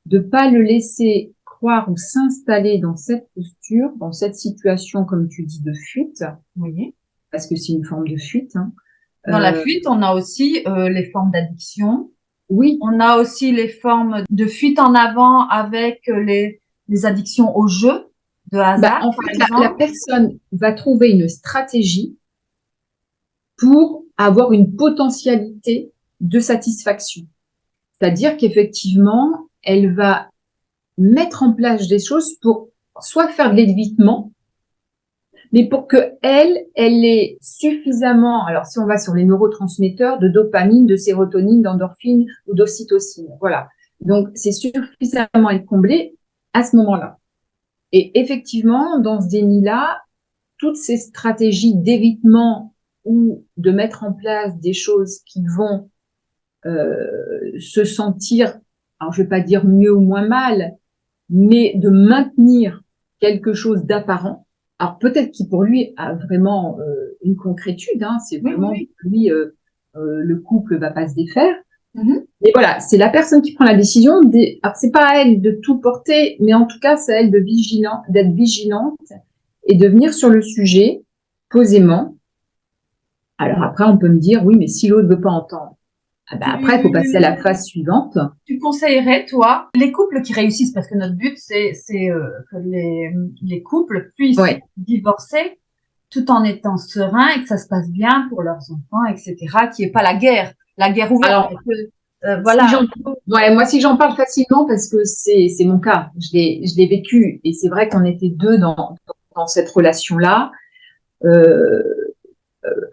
de pas le laisser croire ou s'installer dans cette posture, dans cette situation, comme tu dis, de fuite, Oui. parce que c'est une forme de fuite. Hein. Dans la fuite, on a aussi les formes d'addiction. Oui. On a aussi les formes de fuite en avant avec les addictions au jeu de hasard, En par fait, la exemple. personne va trouver une stratégie pour avoir une potentialité de satisfaction. C'est-à-dire qu'effectivement, elle va mettre en place des choses pour soit faire de l'évitement, mais pour que elle ait suffisamment, alors si on va sur les neurotransmetteurs, de dopamine, de sérotonine, d'endorphine ou d'ocytocine. Voilà. Donc, c'est suffisamment être comblé à ce moment-là. Et effectivement, dans ce déni-là, toutes ces stratégies d'évitement ou de mettre en place des choses qui vont se sentir, alors je vais pas dire mieux ou moins mal, mais de maintenir quelque chose d'apparent. Alors peut-être qu'il pour lui a vraiment une concrétude, hein, c'est Oui, vraiment oui. pour lui le couple va pas se défaire. Mhm. Et voilà, c'est la personne qui prend la décision. Alors c'est pas à elle de tout porter, mais en tout cas c'est à elle d'être vigilante et de venir sur le sujet posément. Alors après on peut me dire oui, mais si l'autre veut pas entendre, ah ben après il faut passer à la phase suivante. Tu conseillerais, toi, les couples qui réussissent, parce que notre but, c'est que les couples puissent Ouais. divorcer tout en étant sereins et que ça se passe bien pour leurs enfants, etc., qu'il n'y ait pas la guerre ouverte. Alors Parce que, si voilà. moi si j'en parle facilement parce que c'est mon cas, je l'ai vécu et c'est vrai qu'on était deux dans cette relation-là. Euh,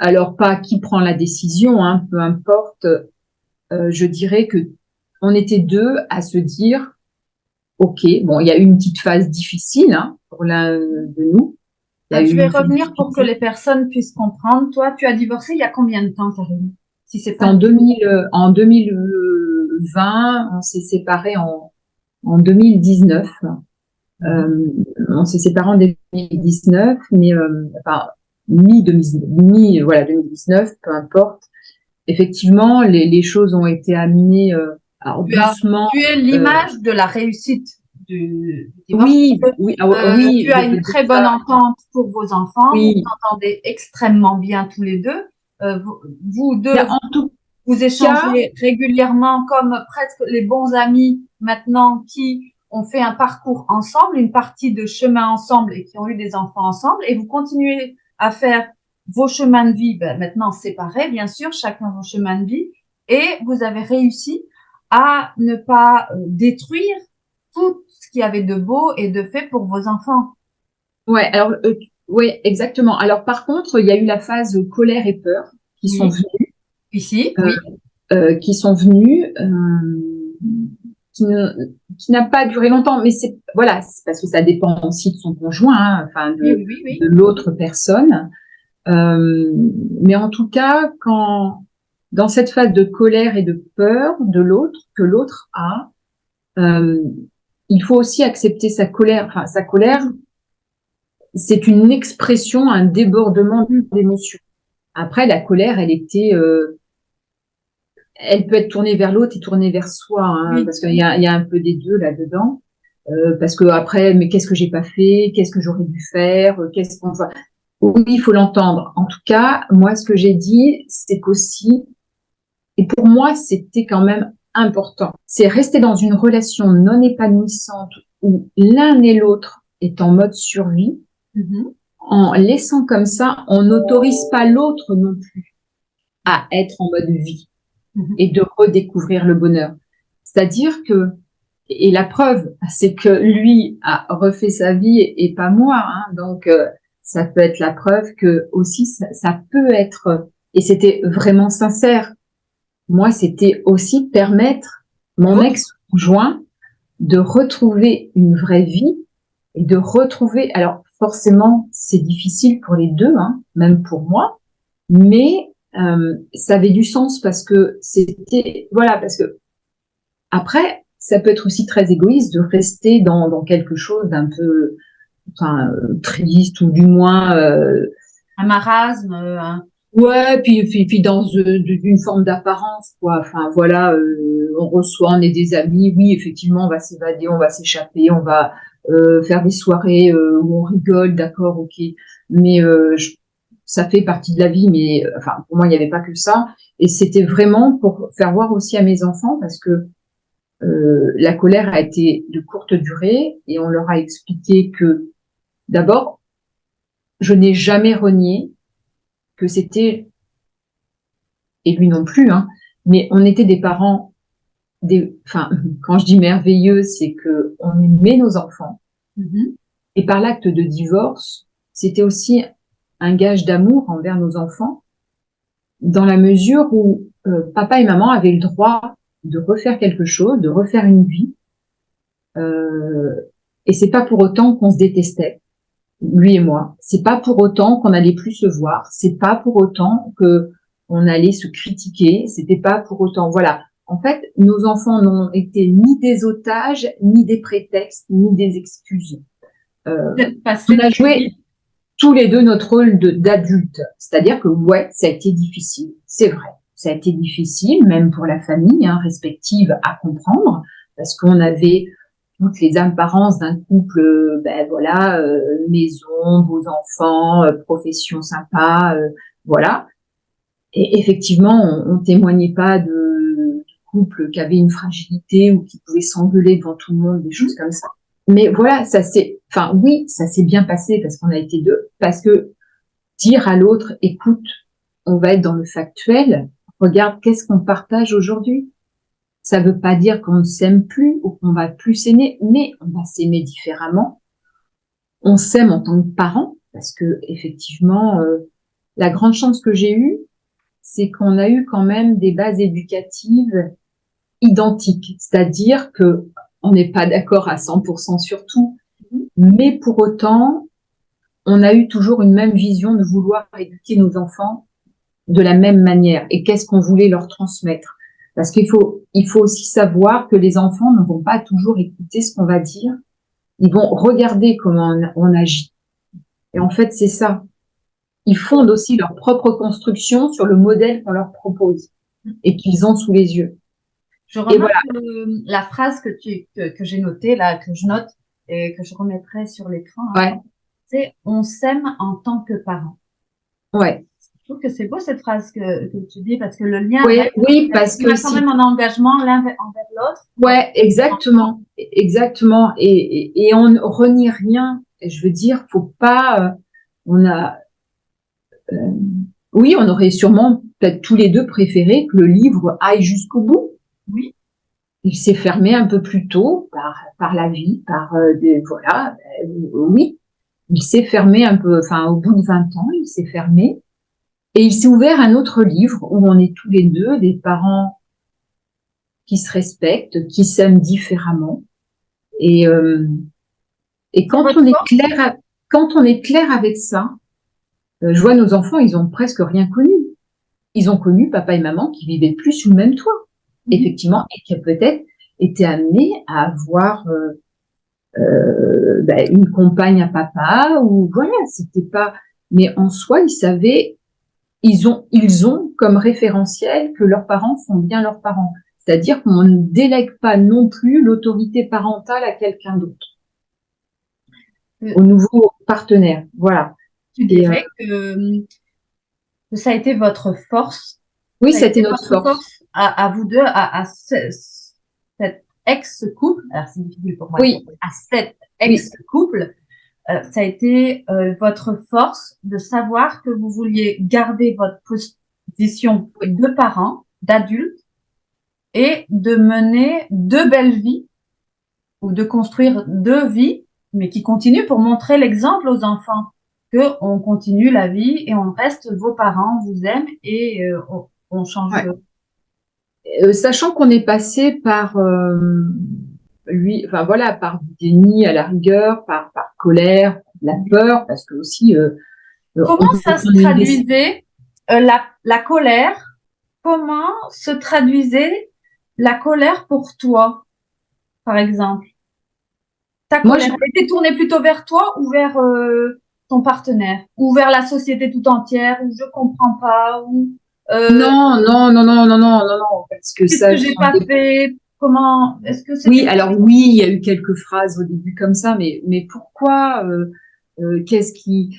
alors pas qui prend la décision, hein, peu importe. Je dirais que on était deux à se dire, ok, bon, il y a eu une petite phase difficile hein, pour l'un de nous. Il y a eu Je vais une phase revenir pour que difficile. les personnes puissent comprendre. Toi, tu as divorcé il y a combien de temps, Karine? Si c'est C'est pas... en 2020, on s'est séparés en 2019. On s'est séparés en 2019, mais enfin voilà 2019, peu importe. Effectivement, les choses ont été amenées alors doucement. Tu es l'image de la réussite du divorce. Oui, oui, oui, Tu je as peux une dire très bonne ça. entente pour vos enfants. Vous vous Oui, entendez extrêmement bien tous les deux. Vous deux, en tout vous cas, échangez régulièrement comme presque les bons amis maintenant qui ont fait un parcours ensemble, une partie de chemin ensemble et qui ont eu des enfants ensemble. Et vous continuez à faire vos chemins de vie, maintenant séparés, bien sûr, chacun vos chemins de vie. Et vous avez réussi à ne pas détruire tout ce qu'il y avait de beau et de fait pour vos enfants. ouais, alors ouais, exactement. Alors par contre, il y a eu la phase colère et peur qui sont Oui, venues, ici, euh, oui. qui sont venues, qui qui n'a pas duré longtemps, mais c'est voilà, c'est parce que ça dépend aussi de son conjoint, hein, enfin Oui, oui, oui, de oui. l'autre personne. Euh, mais en tout cas, quand dans cette phase de colère et de peur de l'autre que l'autre a, euh, il faut aussi accepter sa colère. Enfin, sa colère, c'est une expression, un débordement d'émotions. Après, la colère, elle peut être tournée vers l'autre et tournée vers soi, hein, Oui. parce qu'il y a un peu des deux là-dedans. Parce que après, mais qu'est-ce que j'ai pas fait? Qu'est-ce que j'aurais dû faire? Qu'est-ce qu'on va... Oui, il faut l'entendre. En tout cas, moi, ce que j'ai dit, c'est qu'aussi, et pour moi, c'était quand même important, c'est rester dans une relation non épanouissante où l'un et l'autre est en mode survie. Mhm. En laissant comme ça, on n'autorise pas l'autre non plus à être en mode vie Mhm. et de redécouvrir le bonheur. C'est-à-dire que, et la preuve, c'est que lui a refait sa vie et pas moi. Hein, donc, ça peut être la preuve que aussi ça peut être, et c'était vraiment sincère. Moi, c'était aussi permettre mon Votre ex-conjoint de retrouver une vraie vie et de retrouver. Alors, forcément, c'est difficile pour les deux, hein, même pour moi, mais ça avait du sens parce que c'était voilà parce que après ça peut être aussi très égoïste de rester dans quelque chose d'un peu enfin triste ou du moins un marasme, Ouais, puis dans d'une forme d'apparence, quoi. Enfin, voilà, on reçoit, on est des amis. Oui, effectivement, on va s'évader, on va s'échapper, on va faire des soirées où on rigole, d'accord, ok. Mais ça fait partie de la vie. Mais enfin, pour moi, il n'y avait pas que ça. Et c'était vraiment pour faire voir aussi à mes enfants, parce que la colère a été de courte durée, et on leur a expliqué que, d'abord, je n'ai jamais renié que c'était, et lui non plus, hein, mais on était des parents, enfin, quand je dis merveilleux, c'est que on aimait nos enfants. Mhm. Et par l'acte de divorce, c'était aussi un gage d'amour envers nos enfants, dans la mesure où papa et maman avaient le droit de refaire quelque chose, de refaire une vie. Euh, et c'est pas pour autant qu'on se détestait, lui et moi. C'est pas pour autant qu'on allait plus se voir. C'est pas pour autant que on allait se critiquer. C'était pas pour autant. Voilà. En fait, nos enfants n'ont été ni des otages, ni des prétextes, ni des excuses. Euh, Vous êtes on passé a très joué vite. tous les deux notre rôle d'adulte. C'est-à-dire que ouais, ça a été difficile. C'est vrai. Ça a été difficile, même pour la famille respective, à comprendre, parce qu'on avait toutes les apparences d'un couple, ben voilà, maison, beaux enfants, profession sympa, voilà. Et effectivement, on témoignait pas de couple qui avait une fragilité ou qui pouvait s'engueuler devant tout le monde, des choses comme ça. Mais voilà, enfin oui, ça s'est bien passé parce qu'on a été deux, parce que dire à l'autre, écoute, on va être dans le factuel, regarde qu'est-ce qu'on partage aujourd'hui. Ça veut pas dire qu'on ne s'aime plus ou qu'on va plus s'aimer, mais on va s'aimer différemment. On s'aime en tant que parent, parce que effectivement, la grande chance que j'ai eue, c'est qu'on a eu quand même des bases éducatives identiques, c'est-à-dire que on n'est pas d'accord à 100% sur tout, mais pour autant, on a eu toujours une même vision de vouloir éduquer nos enfants de la même manière. Et qu'est-ce qu'on voulait leur transmettre? Parce il faut aussi savoir que les enfants ne vont pas toujours écouter ce qu'on va dire. Ils vont regarder comment on agit. Et en fait, c'est ça. Ils fondent aussi leur propre construction sur le modèle qu'on leur propose et qu'ils ont sous les yeux. Je Et remarque voilà. la phrase que j'ai notée là, que je note et que je remettrai sur l'écran, hein, Ouais. c'est on s'aime en tant que parents. Ouais. Je trouve que c'est beau cette phrase que tu dis parce que le lien Oui, reste. oui, parce On que a quand même un engagement l'un envers l'autre. ouais, exactement, exactement. Et on ne renie rien. Et je veux dire, faut pas, on a, euh, oui, on aurait sûrement peut-être tous les deux préféré que le livre aille jusqu'au bout. Oui. Il s'est fermé un peu plus tôt par la vie, voilà, oui. Il s'est fermé un peu, enfin, au bout de 20 ans, il s'est fermé. Et il s'est ouvert un autre livre où on est tous les deux des parents qui se respectent, qui s'aiment différemment. Et, euh, et C'est votre force. quand on est clair avec ça, je vois nos enfants, ils ont presque rien connu. Ils ont connu papa et maman qui vivaient plus sous le même toit, Mhm. effectivement, et qui peut-être étaient amenés à avoir une compagne à papa ou voilà, c'était pas. Mais en soi, ils savaient, ils ont comme référentiel que leurs parents font bien leurs parents. C'est-à-dire qu'on ne délègue pas non plus l'autorité parentale à quelqu'un d'autre, Euh, au nouveau partenaire. Voilà. Tu Et dirais que ça a été votre force. oui, Ça a été c'était notre votre force. force à vous deux, cet ex-couple. Alors, c'est difficile pour moi de dire, Oui, à cet oui, ex-couple. Ça a été votre force de savoir que vous vouliez garder votre position oui, de parents, d'adultes, et de mener deux belles vies ou de construire deux vies, mais qui continuent pour montrer l'exemple aux enfants que on continue la vie et on reste vos parents, vous aiment et on change. ouais. Sachant qu'on est passé par lui, enfin voilà, par du déni à la rigueur, par colère, la peur, parce que aussi on Comment peut ça se prendre une décision. traduisait la colère? Comment se traduisait la colère pour toi, par exemple? Ta Moi, colère, elle était tournée plutôt vers toi ou vers ton partenaire ou vers la société tout entière ou je comprends pas ou Non, non, non, non, non, non, non, non, parce que qu'est-ce ça, que j'ai pas fait? Comment est-ce que oui, c'était alors oui, il y a eu quelques phrases au début comme ça, mais pourquoi qu'est-ce qui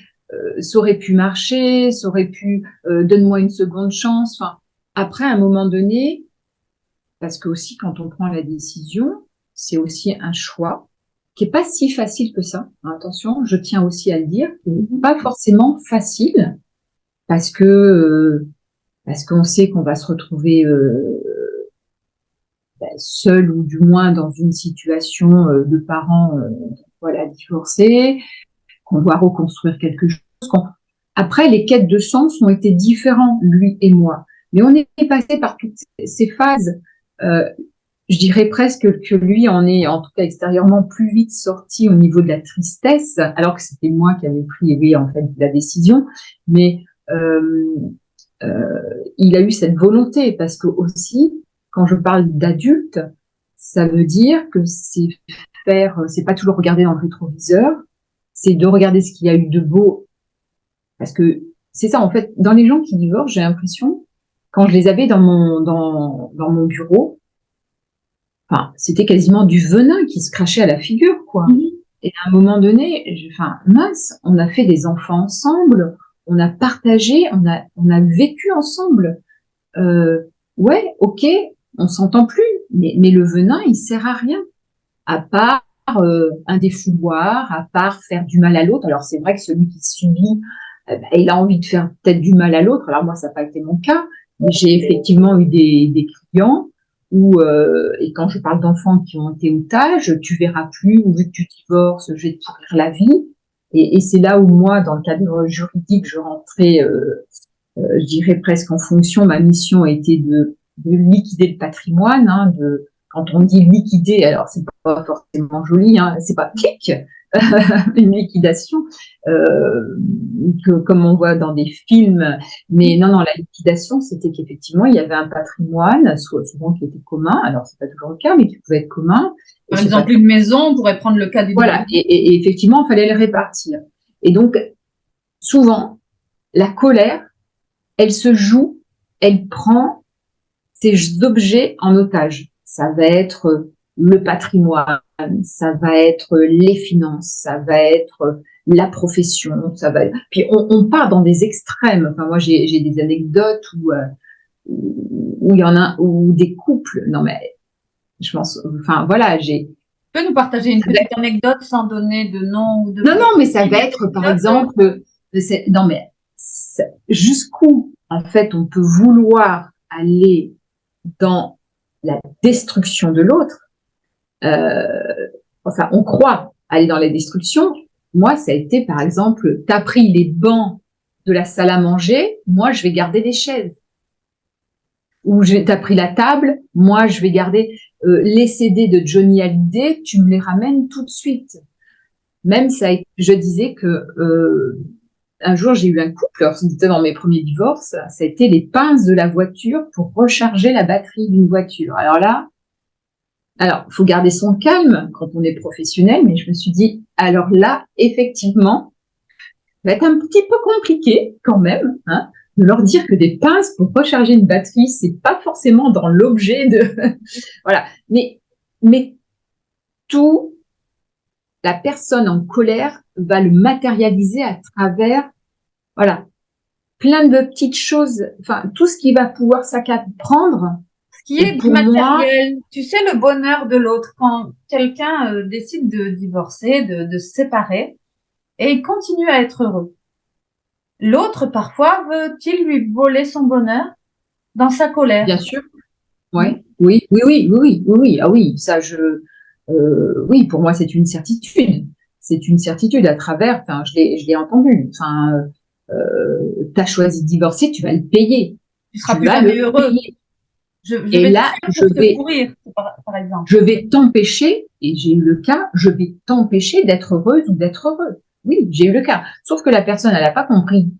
ça aurait pu marcher, ça aurait pu donne-moi une seconde chance. Enfin, après, à un moment donné, parce que aussi quand on prend la décision, c'est aussi un choix qui est pas si facile que ça. Attention, je tiens aussi à le dire, qui n'est pas forcément facile parce qu'on sait qu'on va se retrouver seul ou du moins dans une situation de parents voilà divorcés, qu'on doit reconstruire quelque chose. Après, les quêtes de sens ont été différents, lui et moi. Mais on est passé par toutes ces phases. Euh, je dirais presque que lui en est, en tout cas extérieurement, plus vite sorti au niveau de la tristesse, alors que c'était moi qui avais pris, oui, en fait, la décision. Mais euh, il a eu cette volonté, parce que aussi, quand je parle d'adulte, ça veut dire que c'est pas toujours regarder dans le rétroviseur, c'est de regarder ce qu'il y a eu de beau, parce que c'est ça, en fait, dans les gens qui divorcent, j'ai l'impression, quand je les avais dans mon bureau, enfin, c'était quasiment du venin qui se crachait à la figure, quoi. Et à un moment donné, enfin, mince, on a fait des enfants ensemble, on a partagé, on a vécu ensemble. Ouais, ok, on s'entend plus, mais le venin, il sert à rien, à part un défouloir, à part faire du mal à l'autre. Alors c'est vrai que celui qui subit, il a envie de faire peut-être du mal à l'autre. Alors moi, ça n'a pas été mon cas, mais j'ai effectivement eu des clients où, et quand je parle d'enfants qui ont été otages, tu verras plus, ou vu que tu divorces, je vais te pourrir la vie. Et c'est là où moi, dans le cadre juridique, je rentrais je dirais presque en fonction, ma mission était de liquider le patrimoine, hein, quand on dit liquider, alors c'est pas forcément joli, hein, c'est pas clic, une liquidation, comme on voit dans des films, mais non, la liquidation, c'était qu'effectivement, il y avait un patrimoine, souvent qui était commun, alors c'est pas toujours le cas, mais qui pouvait être commun. Par exemple, une maison, on pourrait prendre le cas d'une voilà, maison. et effectivement, il fallait le répartir. Et donc, souvent, la colère, elle se joue, elle prend ces objets en otage. Ça va être le patrimoine, ça va être les finances, ça va être la profession, ça va. Puis on part dans des extrêmes. Enfin, moi, j'ai des anecdotes où il y en a où des couples. Non mais je pense. Enfin voilà, j'ai. Tu peux nous partager une petite anecdote sans donner de nom ou de. Non, mais ça va être par exemple. Non mais jusqu'où en fait on peut vouloir aller dans la destruction de l'autre, enfin, on croit aller dans la destruction. Moi, ça a été, par exemple, t'as pris les bancs de la salle à manger, moi, je vais garder les chaises. Ou t'as pris la table, moi, je vais garder les CD de Johnny Hallyday, tu me les ramènes tout de suite. Même ça, je disais que un jour, j'ai eu un couple, alors c'était dans mes premiers divorces, ça a été les pinces de la voiture pour recharger la batterie d'une voiture. Alors, il faut garder son calme quand on est professionnel, mais je me suis dit, alors là, effectivement, ça va être un petit peu compliqué quand même, hein, de leur dire que des pinces pour recharger une batterie, c'est pas forcément dans l'objet de, voilà. Mais tout, la personne en colère va le matérialiser à travers, voilà, plein de petites choses, enfin, tout ce qui va pouvoir prendre. Ce qui est matériel, tu sais, le bonheur de l'autre, quand quelqu'un décide de divorcer, de se séparer, et il continue à être heureux. L'autre, parfois, veut-il lui voler son bonheur dans sa colère? Bien sûr. Ouais. Oui. Ah oui, ça, oui, pour moi, c'est une certitude. C'est une certitude à travers, enfin, je l'ai entendu. Enfin, t'as choisi de divorcer, tu vas le payer. Tu seras plus jamais heureux. Et là, par exemple. Je vais t'empêcher, et j'ai eu le cas, je vais t'empêcher d'être heureuse ou d'être heureux. Oui, j'ai eu le cas. Sauf que la personne, elle n'a pas compris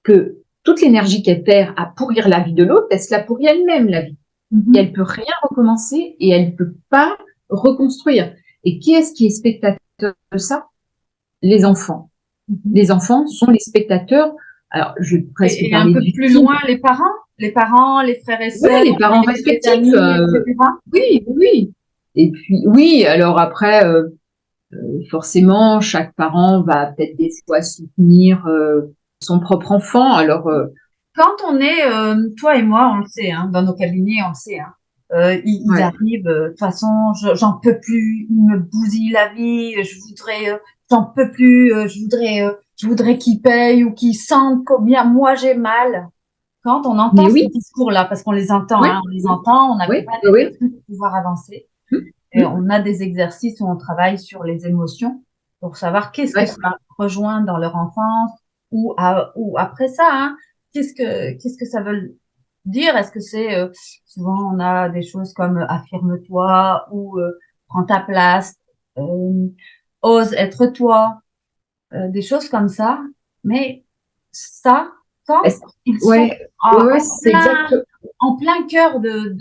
que toute l'énergie qu'elle perd à pourrir la vie de l'autre, elle se la pourrit elle-même, la vie. Et elle peut rien recommencer et elle peut pas reconstruire. Et qui est-ce qui est spectateur de ça? Les enfants. Les enfants sont les spectateurs. Alors, je vais presque Et un parler peu du plus film. loin, les parents, les frères et sœurs, Oui, les parents les respectifs. amis, etc. Oui, oui. Et puis, oui, alors après, forcément, chaque parent va peut-être des fois soutenir son propre enfant. Alors, Quand on est, toi et moi, on le sait, hein, dans nos cabinets, on le sait, hein, ils ouais. arrivent, de toute façon, j'en peux plus, ils me bousillent la vie, j'en peux plus, je voudrais qu'ils payent ou qu'ils sentent combien moi j'ai mal. Quand on entend Mais ces oui, discours-là, parce qu'on les entend, oui, hein, on les entend, on oui, accompagne les oui. personnes pour pouvoir avancer. Hum, Et hum, on a des exercices où on travaille sur les émotions pour savoir qu'est-ce que ouais. ça rejoint dans leur enfance ou après ça, hein, qu'est-ce que ça veut dire? Est-ce que c'est souvent on a des choses comme affirme-toi ou prends ta place, euh, ose être toi, des choses comme ça. Mais ça, quand Est-ce- ils sont Ouais, ouais, ouais, c'est exact. en plein cœur de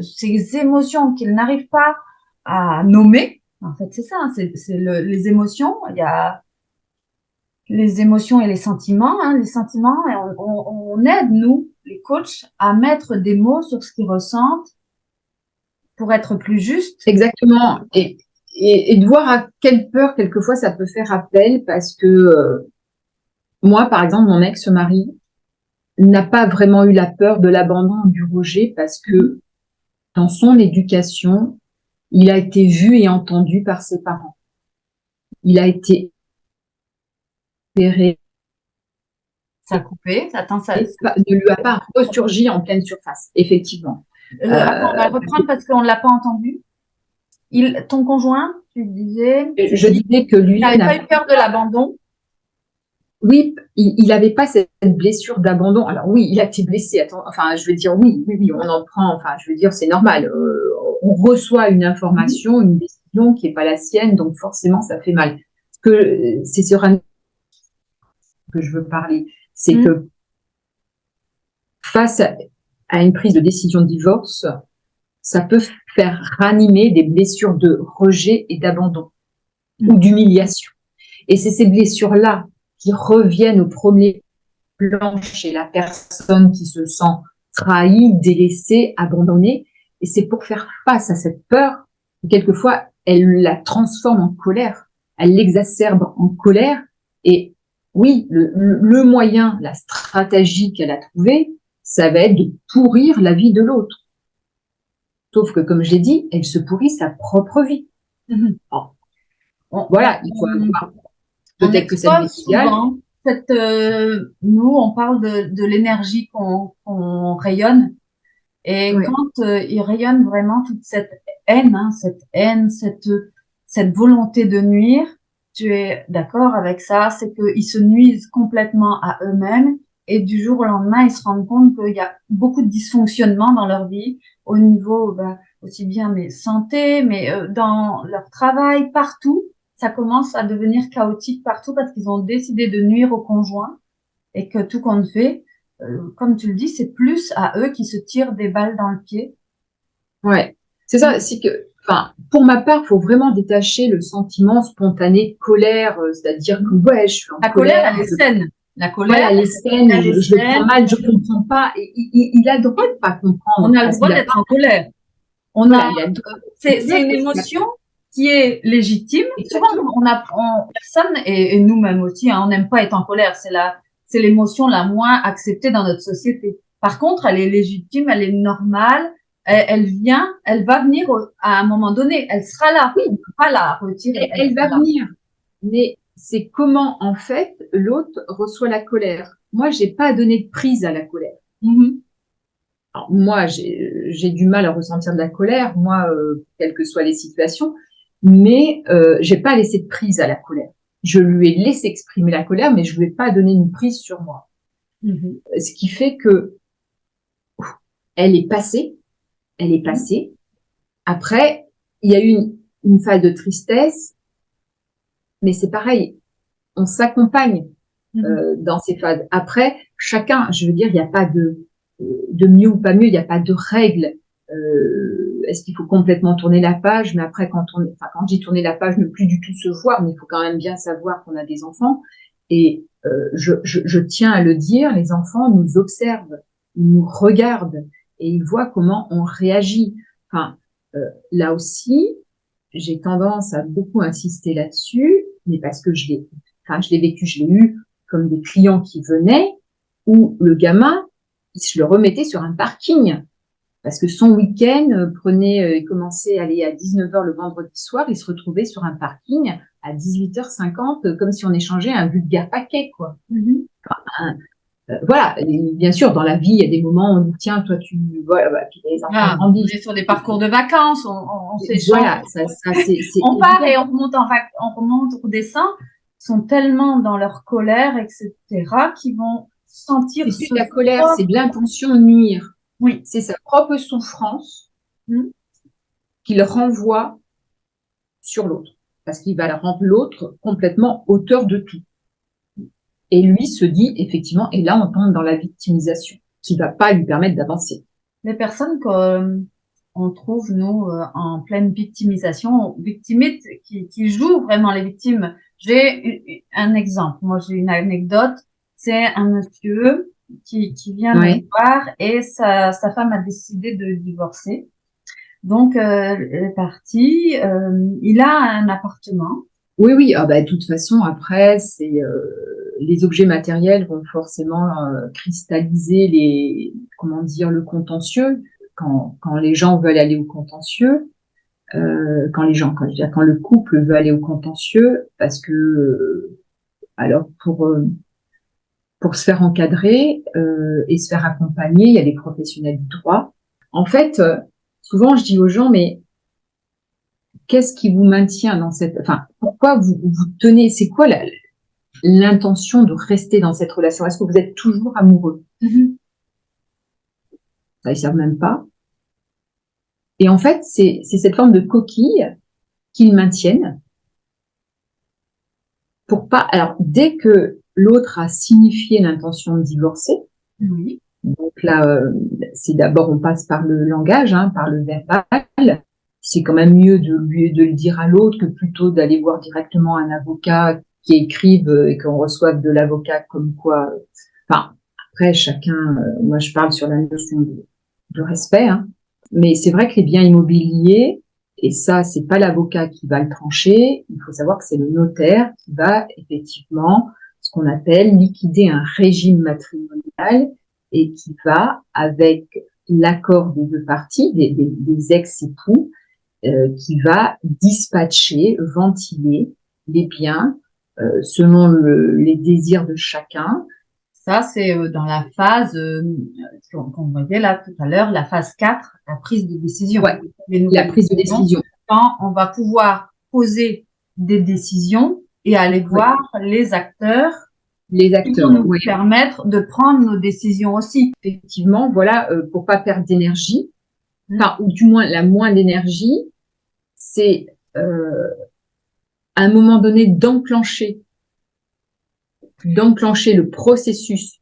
ces émotions qu'ils n'arrivent pas à nommer. En fait, c'est ça, hein, les émotions. Il y a les émotions et les sentiments. Hein, les sentiments, et on aide, nous, les coachs, à mettre des mots sur ce qu'ils ressentent pour être plus juste. Exactement. Et de voir à quelle peur, quelquefois, ça peut faire appel parce que moi, par exemple, mon ex-mari n'a pas vraiment eu la peur de l'abandon ou du rejet parce que dans son éducation, il a été vu et entendu par ses parents. Il a été repéré, Ça a coupé. Attends, ne lui a pas ressurgi en pleine surface, effectivement. attends, on va reprendre parce qu'on ne l'a pas entendu. Ton conjoint, tu disais, Je disais que il lui n'avait n'a pas eu peur de l'abandon. oui, il n'avait pas cette blessure d'abandon. Alors oui, il a été blessé. Attends, enfin, je veux dire oui, oui, oui, on en prend. Enfin, je veux dire, c'est normal. On reçoit une information, une décision qui n'est pas la sienne, donc forcément, ça fait mal. Ce que c'est sur un que je veux parler, c'est Mhm. que face à une prise de décision de divorce, ça peut faire ranimer des blessures de rejet et d'abandon ou d'humiliation. Et c'est ces blessures-là qui reviennent au premier plan chez la personne qui se sent trahie, délaissée, abandonnée. Et c'est pour faire face à cette peur que quelquefois, elle la transforme en colère, elle l'exacerbe en colère. Et oui, le moyen, la stratégie qu'elle a trouvée, ça va être de pourrir la vie de l'autre. Sauf que, comme je l'ai dit, elle se pourrit sa propre vie. Mhm. Alors, On, on- voilà, il faut on- avoir on peut-être que cette vie expose idéale. souvent nous, on parle de l'énergie qu'on rayonne. Et Ouais. quand il rayonne vraiment toute cette haine, cette volonté de nuire, tu es d'accord avec ça, c'est qu'ils se nuisent complètement à eux-mêmes et du jour au lendemain, ils se rendent compte qu'il y a beaucoup de dysfonctionnements dans leur vie, au niveau aussi bien mais santé, mais dans leur travail, partout. Ça commence à devenir chaotique partout parce qu'ils ont décidé de nuire au conjoint et que tout compte fait, comme tu le dis, c'est plus à eux qui se tirent des balles dans le pied. Ouais, c'est ça, c'est que, enfin, pour ma part, faut vraiment détacher le sentiment spontané de colère, c'est-à-dire que ouais, je suis en La colère, colère, elle est saine. La colère, voilà, les scènes, elle est je le prends saine. mal, je comprends pas, et il a le droit de pas On comprendre, a le parce droit qu'il a pas, d'être en colère. On voilà, a, il a le droit c'est d'être une parce qu'il a émotion qui est légitime. Souvent, exactement, personne et nous-mêmes aussi, hein, on n'aime pas être en colère. C'est l'émotion la moins acceptée dans notre société. Par contre, elle est légitime, elle est normale. Elle va venir à un moment donné. Elle sera là. oui, On ne peut pas la retirer. Elle elle sera va là. venir, mais c'est comment, en fait, l'autre reçoit la colère. Moi, j'ai pas donné de prise à la colère. Mhm. Alors, moi, j'ai du mal à ressentir de la colère, moi, quelles que soient les situations, mais j'ai pas laissé de prise à la colère. Je lui ai laissé exprimer la colère, mais je lui ai pas donné une prise sur moi. Mhm. Ce qui fait que elle est passée, elle est Mhm. passée. Après, il y a eu une phase de tristesse, mais c'est pareil, on s'accompagne Mhm. dans ces phases. Après, chacun, je veux dire, il n'y a pas de mieux ou pas mieux, il n'y a pas de règles. Est-ce qu'il faut complètement tourner la page? Mais après, quand j'ai tourné la page, ne plus du tout se voir, mais il faut quand même bien savoir qu'on a des enfants. Et je tiens à le dire, les enfants nous observent, ils nous regardent et ils voient comment on réagit. Enfin, là aussi, j'ai tendance à beaucoup insister là-dessus, mais parce que je l'ai vécu, je l'ai eu comme des clients qui venaient où le gamin, il se le remettait sur un parking. Parce que son week-end commençait à aller à 19h le vendredi soir, il se retrouvait sur un parking à 18h50, comme si on échangeait un vulgaire paquet, quoi. Voilà, et bien sûr, dans la vie, il y a des moments où on dit, tiens, toi, voilà, puis les enfants grandissent. On est sur des parcours de vacances, on s'échange. Voilà, on part et on remonte, on descend, sont tellement dans leur colère, etc., qu'ils vont sentir. C'est plus la colère, c'est de l'intention de nuire. Oui. C'est sa propre souffrance qu'il renvoie sur l'autre, parce qu'il va rendre l'autre complètement auteur de tout. Et lui se dit, effectivement, et là, on tombe dans la victimisation, qui va pas lui permettre d'avancer. Les personnes qu'on trouve, nous, en pleine victimisation, victimites, qui jouent vraiment les victimes. J'ai un exemple. Moi, j'ai une anecdote. C'est un monsieur qui vient me voir et sa femme a décidé de divorcer. Donc, elle est partie. Il a un appartement. Oui. Ah bah, de toute façon, après, les objets matériels vont forcément cristalliser le contentieux. Quand les gens veulent aller au contentieux, quand le couple veut aller au contentieux, parce que alors pour se faire encadrer et se faire accompagner, il y a des professionnels du droit. En fait, souvent je dis aux gens, mais qu'est-ce qui vous maintient dans pourquoi vous tenez, c'est quoi l'intention de rester dans cette relation? Est-ce que vous êtes toujours amoureux? Ça, ils savent même pas. Et en fait, c'est cette forme de coquille qu'ils maintiennent pour pas. Alors, dès que l'autre a signifié l'intention de divorcer, donc là, c'est d'abord on passe par le langage, par le verbal. C'est quand même mieux de le dire à l'autre que plutôt d'aller voir directement un avocat qui écrive et qu'on reçoive de l'avocat comme quoi. Enfin, après chacun. Moi, je parle sur la notion de respect. Mais c'est vrai que les biens immobiliers, et ça, c'est pas l'avocat qui va le trancher. Il faut savoir que c'est le notaire qui va effectivement, ce qu'on appelle liquider un régime matrimonial et qui va, avec l'accord des deux parties, des ex-époux, qui va dispatcher, ventiler les biens selon les désirs de chacun. Ça, c'est dans la phase qu'on voyait là tout à l'heure, la phase 4, la prise de décision. Ouais, la prise de décision. Quand on va pouvoir poser des décisions et aller voir les acteurs qui vont nous permettre de prendre nos décisions aussi. Effectivement, voilà, pour pas perdre d'énergie, ou du moins la moins d'énergie, c'est à un moment donné d'enclencher le processus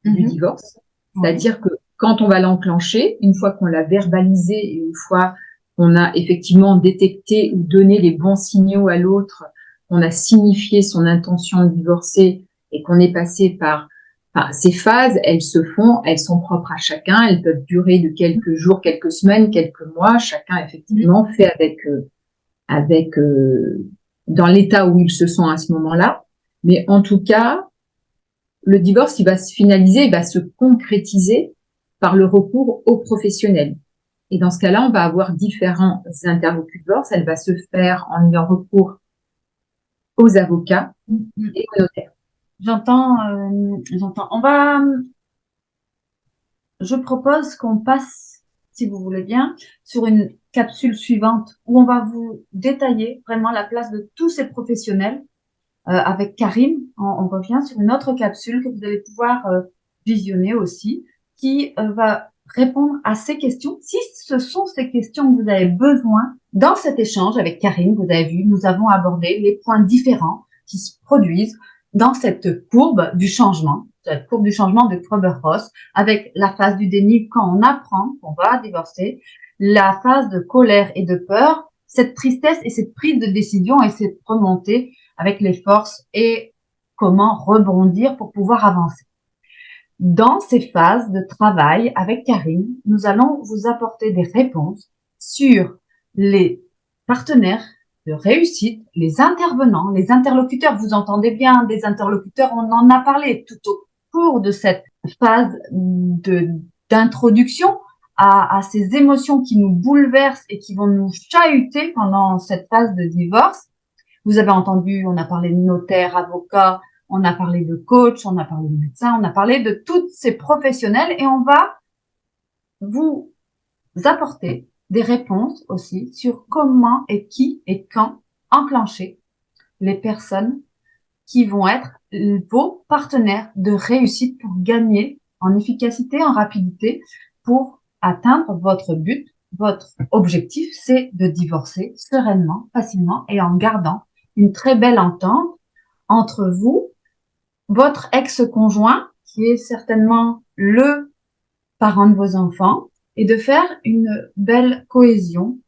du divorce. C'est-à-dire que quand on va l'enclencher, une fois qu'on l'a verbalisé et une fois qu'on a effectivement détecté ou donné les bons signaux à l'autre, qu'on a signifié son intention de divorcer et qu'on est passé par ces phases, elles sont propres à chacun, elles peuvent durer de quelques jours, quelques semaines, quelques mois. Chacun effectivement fait avec dans l'état où il se sent à ce moment-là. Mais en tout cas, le divorce, il va se finaliser, il va se concrétiser par le recours aux professionnels. Et dans ce cas-là, on va avoir différents interlocuteurs. Elle va se faire en ayant recours aux avocats et aux notaires. J'entends. Je propose qu'on passe, si vous voulez bien, sur une capsule suivante où on va vous détailler vraiment la place de tous ces professionnels. Avec Karine, on revient sur une autre capsule que vous allez pouvoir visionner aussi, qui va répondre à ces questions. Si ce sont ces questions que vous avez besoin, dans cet échange avec Karine, vous avez vu, nous avons abordé les points différents qui se produisent dans cette courbe du changement. cette courbe du changement de Kübler-Ross, avec la phase du déni quand on apprend qu'on va divorcer, la phase de colère et de peur, cette tristesse et cette prise de décision et cette remontée avec les forces et comment rebondir pour pouvoir avancer. Dans ces phases de travail avec Karine, nous allons vous apporter des réponses sur les partenaires de réussite, les intervenants, les interlocuteurs. Vous entendez bien, des interlocuteurs, on en a parlé tout au cours de cette phase d'introduction à ces émotions qui nous bouleversent et qui vont nous chahuter pendant cette phase de divorce. Vous avez entendu, on a parlé de notaire, avocat, on a parlé de coach, on a parlé de médecin, on a parlé de tous ces professionnels et on va vous apporter des réponses aussi sur comment et qui et quand enclencher les personnes qui vont être vos partenaires de réussite pour gagner en efficacité, en rapidité, pour atteindre votre but. Votre objectif, c'est de divorcer sereinement, facilement et en gardant une très belle entente entre vous, votre ex-conjoint, qui est certainement le parent de vos enfants, et de faire une belle cohésion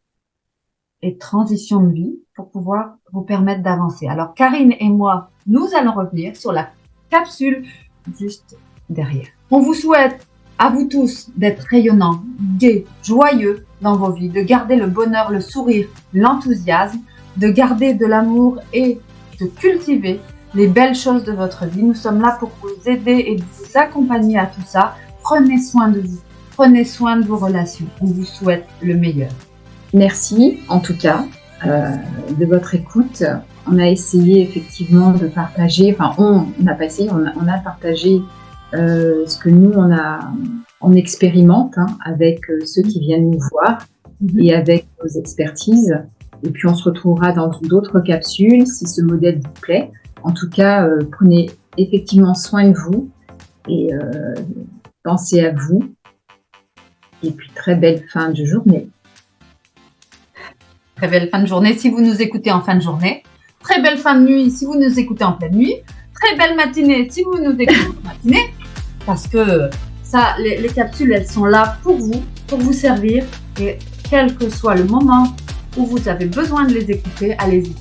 et transition de vie pour pouvoir vous permettre d'avancer. Alors, Karine et moi, nous allons revenir sur la capsule juste derrière. On vous souhaite à vous tous d'être rayonnants, gais, joyeux dans vos vies, de garder le bonheur, le sourire, l'enthousiasme, de garder de l'amour et de cultiver les belles choses de votre vie. Nous sommes là pour vous aider et vous accompagner à tout ça. Prenez soin de vous. Prenez soin de vos relations. On vous souhaite le meilleur. Merci, en tout cas, de votre écoute. On a essayé effectivement de partager, enfin, on n'a pas essayé, on a partagé ce que nous, on expérimente avec ceux qui viennent nous voir et avec nos expertises. Et puis, on se retrouvera dans d'autres capsules si ce modèle vous plaît. En tout cas, prenez effectivement soin de vous et pensez à vous. Et puis, très belle fin de journée. Très belle fin de journée si vous nous écoutez en fin de journée. Très belle fin de nuit si vous nous écoutez en pleine nuit. Très belle matinée si vous nous écoutez en matinée. Parce que ça, les capsules, elles sont là pour vous servir. Et quel que soit le moment où vous avez besoin de les écouter, allez-y.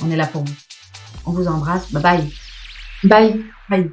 On est là pour vous. On vous embrasse. Bye bye. Bye. Bye.